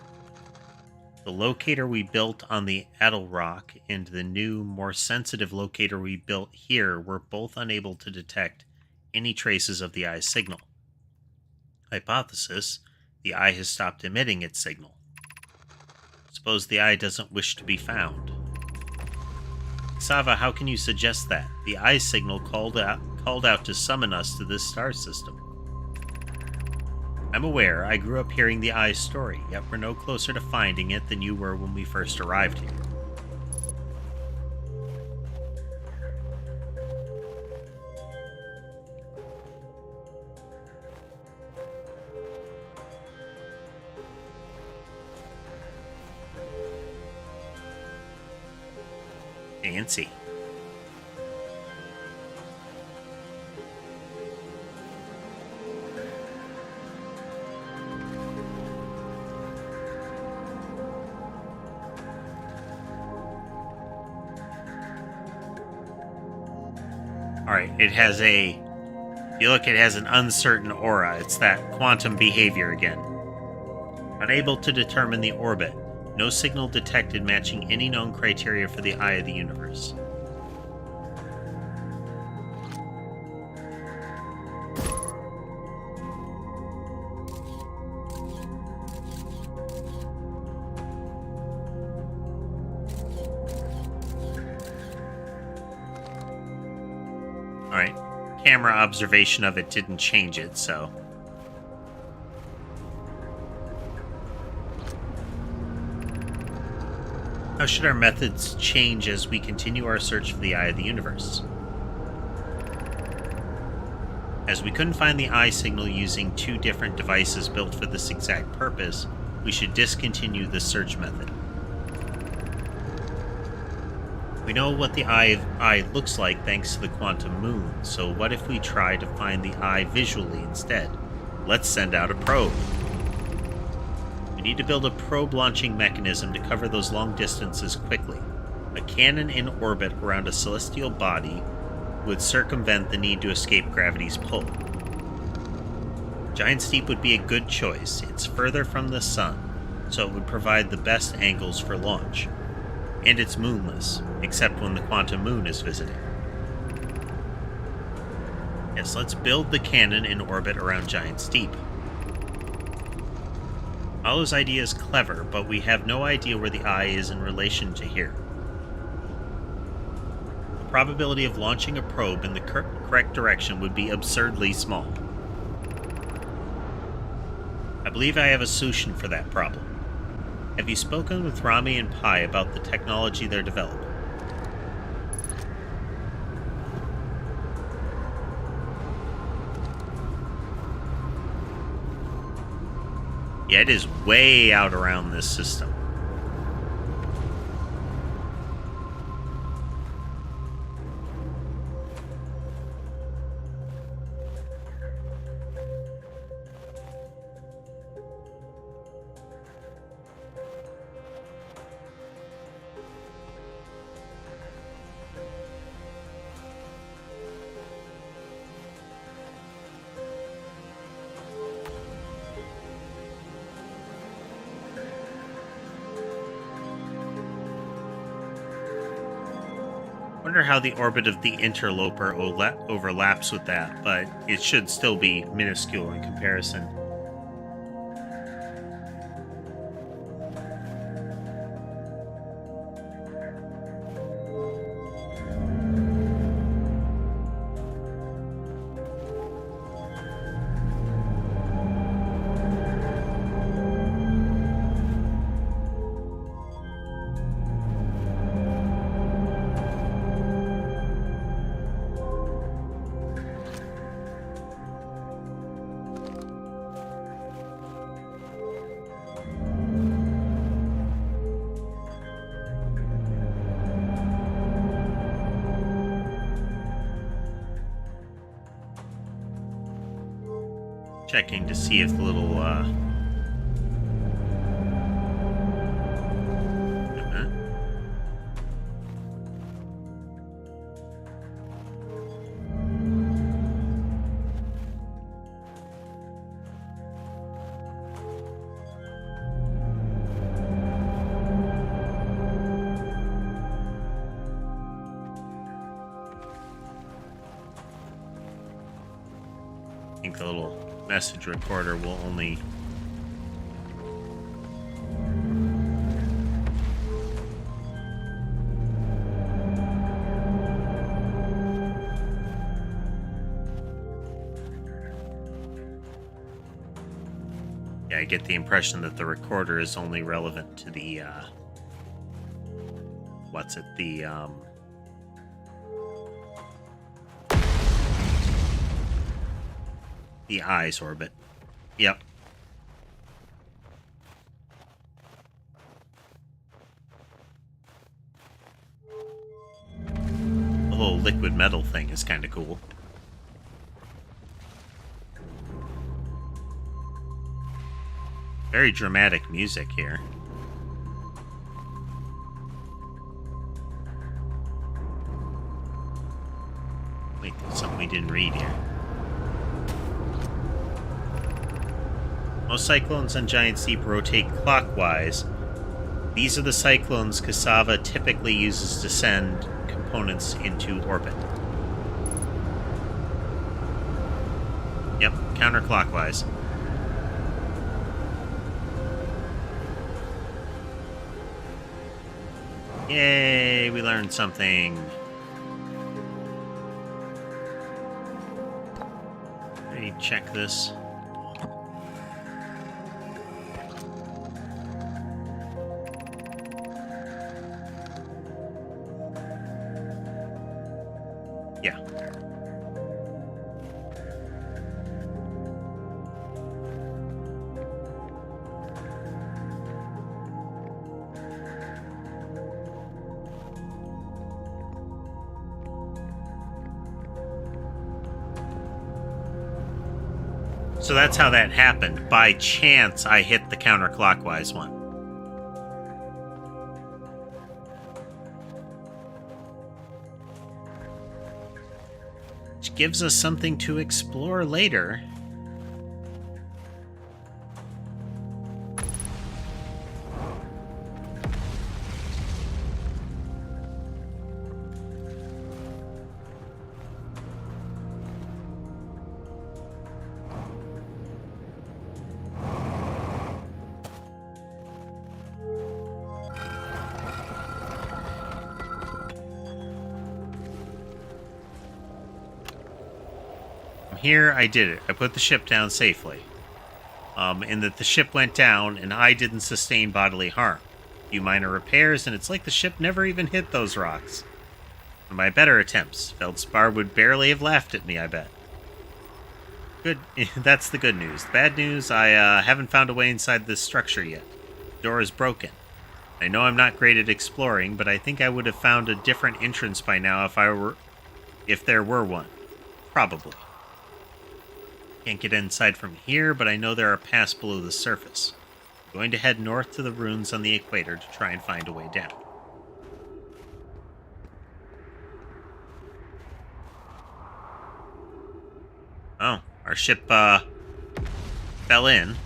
The locator we built on the Adel Rock and the new, more sensitive locator we built here were both unable to detect any traces of the Eye's signal. Hypothesis: the Eye has stopped emitting its signal. Suppose the Eye doesn't wish to be found. Sava, how can you suggest that? The Eye's signal called out to summon us to this star system. I'm aware. I grew up hearing the Eye's story, yet we're no closer to finding it than you were when we first arrived here. Fancy. Alright, it has a... If you look, it has an uncertain aura. It's that quantum behavior again. Unable to determine the orbit. No signal detected matching any known criteria for the Eye of the Universe. Alright, camera observation of it didn't change it, so... How should our methods change as we continue our search for the Eye of the Universe? As we couldn't find the Eye signal using two different devices built for this exact purpose, we should discontinue this search method. We know what the Eye looks like thanks to the quantum moon, so what if we try to find the Eye visually instead? Let's send out a probe. We need to build a probe launching mechanism to cover those long distances quickly. A cannon in orbit around a celestial body would circumvent the need to escape gravity's pull. Giant's Deep would be a good choice. It's further from the sun, so it would provide the best angles for launch. And it's moonless, except when the quantum moon is visiting. Yes, let's build the cannon in orbit around Giant's Deep. Hollow's idea is clever, but we have no idea where the eye is in relation to here. The probability of launching a probe in the correct direction would be absurdly small. I believe I have a solution for that problem. Have you spoken with Rami and Pi about the technology they're developing? Yeah, it is way out around this system. I wonder how the orbit of the interloper overlaps with that, but it should still be minuscule in comparison. Checking to see if the little, I think the little message recorder will only I get the impression that the recorder is only relevant to the the eye's orbit. Yep. The whole liquid metal thing is kind of cool. Very dramatic music here. Wait, there's something we didn't read here. Most cyclones on Giant's Deep rotate clockwise. These are the cyclones Cassava typically uses to send components into orbit. Yep, counterclockwise. Yay, we learned something. Let me check this. Yeah. So that's how that happened. By chance, I hit the counterclockwise one. Which gives us something to explore later. Here, I did it. I put the ship down safely. And that the ship went down, and I didn't sustain bodily harm. A few minor repairs, and it's like the ship never even hit those rocks. One of my better attempts. Feldspar would barely have laughed at me, I bet. Good. That's the good news. The bad news, I haven't found a way inside this structure yet. The door is broken. I know I'm not great at exploring, but I think I would have found a different entrance by now if there were one. Probably. Can't get inside from here, but I know there are paths below the surface. I'm going to head north to the ruins on the equator to try and find a way down. Oh, our ship, fell in.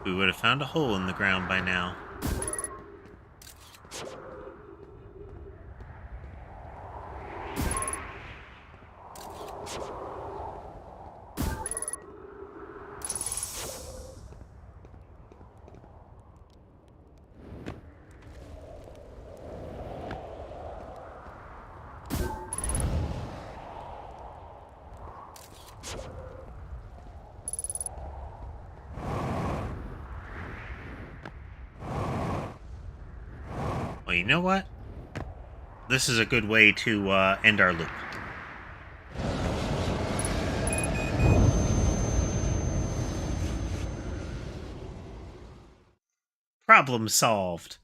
We would have found a hole in the ground by now. Well, you know what? This is a good way to end our loop. Problem solved.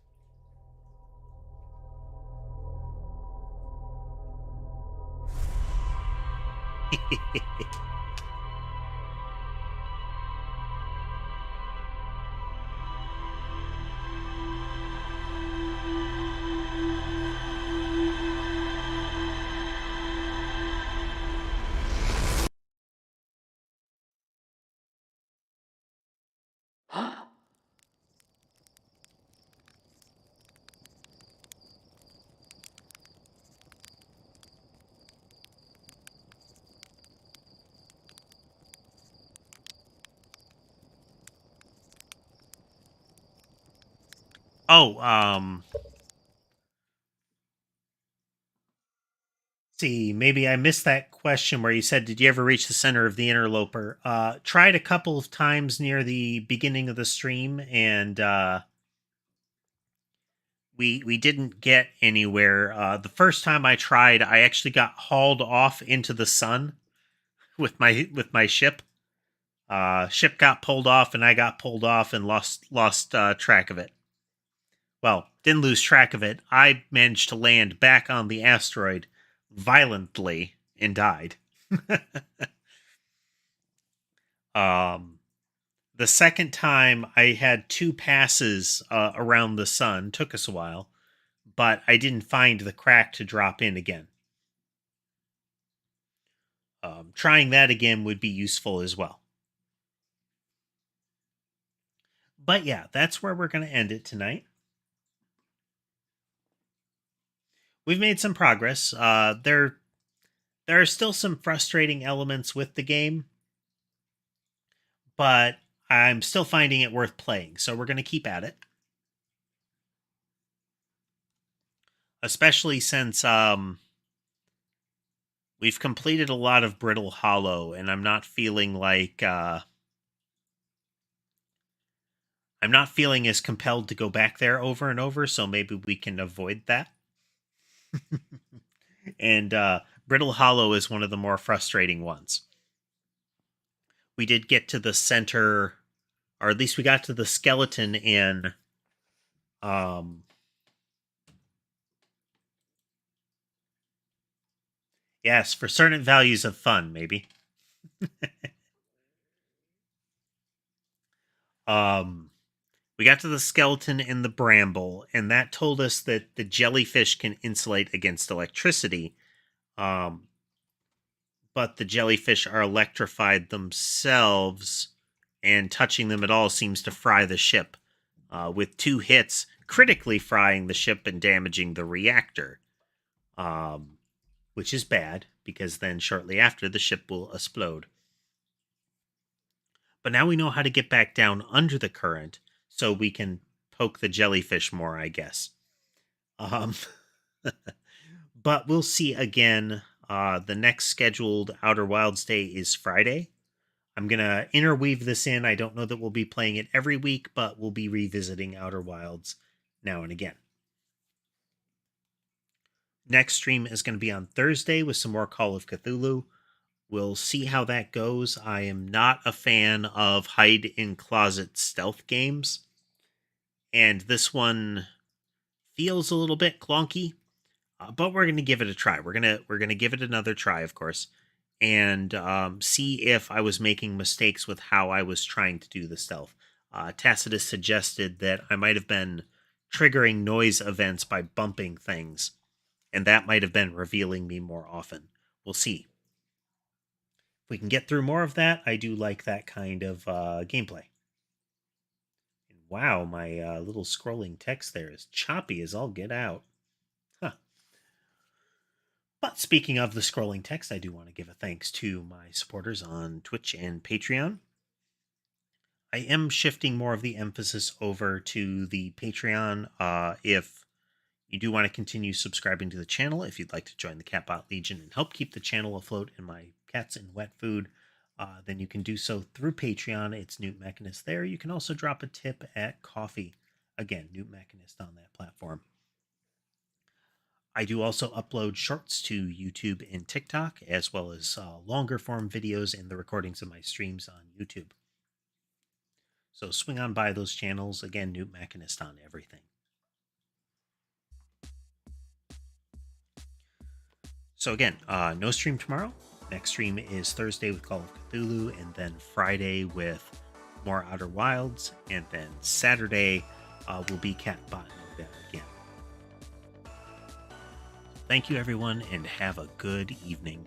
Oh, see, maybe I missed that question where you said, did you ever reach the center of the interloper? Tried a couple of times near the beginning of the stream, and we didn't get anywhere. The first time I tried, I actually got hauled off into the sun with my ship. Ship got pulled off, and I got pulled off and lost track of it. Well, didn't lose track of it. I managed to land back on the asteroid violently and died. um, the second time I had two passes around the sun. Took us a while, but I didn't find the crack to drop in again. Trying that again would be useful as well. But yeah, that's where we're going to end it tonight. We've made some progress. There are still some frustrating elements with the game, but I'm still finding it worth playing, so we're going to keep at it. Especially since we've completed a lot of Brittle Hollow, and I'm not feeling like I'm not feeling as compelled to go back there over and over, so maybe we can avoid that. And Brittle Hollow is one of the more frustrating ones. We did get to the center, or at least we got to the skeleton in yes, for certain values of fun, maybe. We got to the skeleton in the bramble, and that told us that the jellyfish can insulate against electricity. But the jellyfish are electrified themselves, and touching them at all seems to fry the ship, with 2 hits critically frying the ship and damaging the reactor, which is bad, because then shortly after, the ship will explode. But now we know how to get back down under the current, so we can poke the jellyfish more, I guess. But we'll see again. The next scheduled Outer Wilds day is Friday. I'm going to interweave this in. I don't know that we'll be playing it every week, but we'll be revisiting Outer Wilds now and again. Next stream is going to be on Thursday with some more Call of Cthulhu. We'll see how that goes. I am not a fan of hide-in-closet stealth games, and this one feels a little bit clunky, but we're going to give it a try. We're gonna give it another try, of course, and see if I was making mistakes with how I was trying to do the stealth. Tacitus suggested that I might have been triggering noise events by bumping things, and that might have been revealing me more often. We'll see. If we can get through more of that, I do like that kind of gameplay. And wow, my little scrolling text there is choppy as all get out. Huh. But speaking of the scrolling text, I do want to give a thanks to my supporters on Twitch and Patreon. I am shifting more of the emphasis over to the Patreon. If you do want to continue subscribing to the channel, if you'd like to join the Catbot Legion and help keep the channel afloat and my cats in wet food, then you can do so through Patreon. It's Newt Mechanist there. You can also drop a tip at Coffee. Again, Newt Mechanist on that platform. I do also upload shorts to YouTube and TikTok, as well as longer form videos and the recordings of my streams on YouTube. So swing on by those channels. Again, Newt Mechanist on everything. So again, no stream tomorrow. Next stream is Thursday with Call of Cthulhu, and then Friday with more Outer Wilds, and then Saturday will be Catbot again. Thank you, everyone, and have a good evening.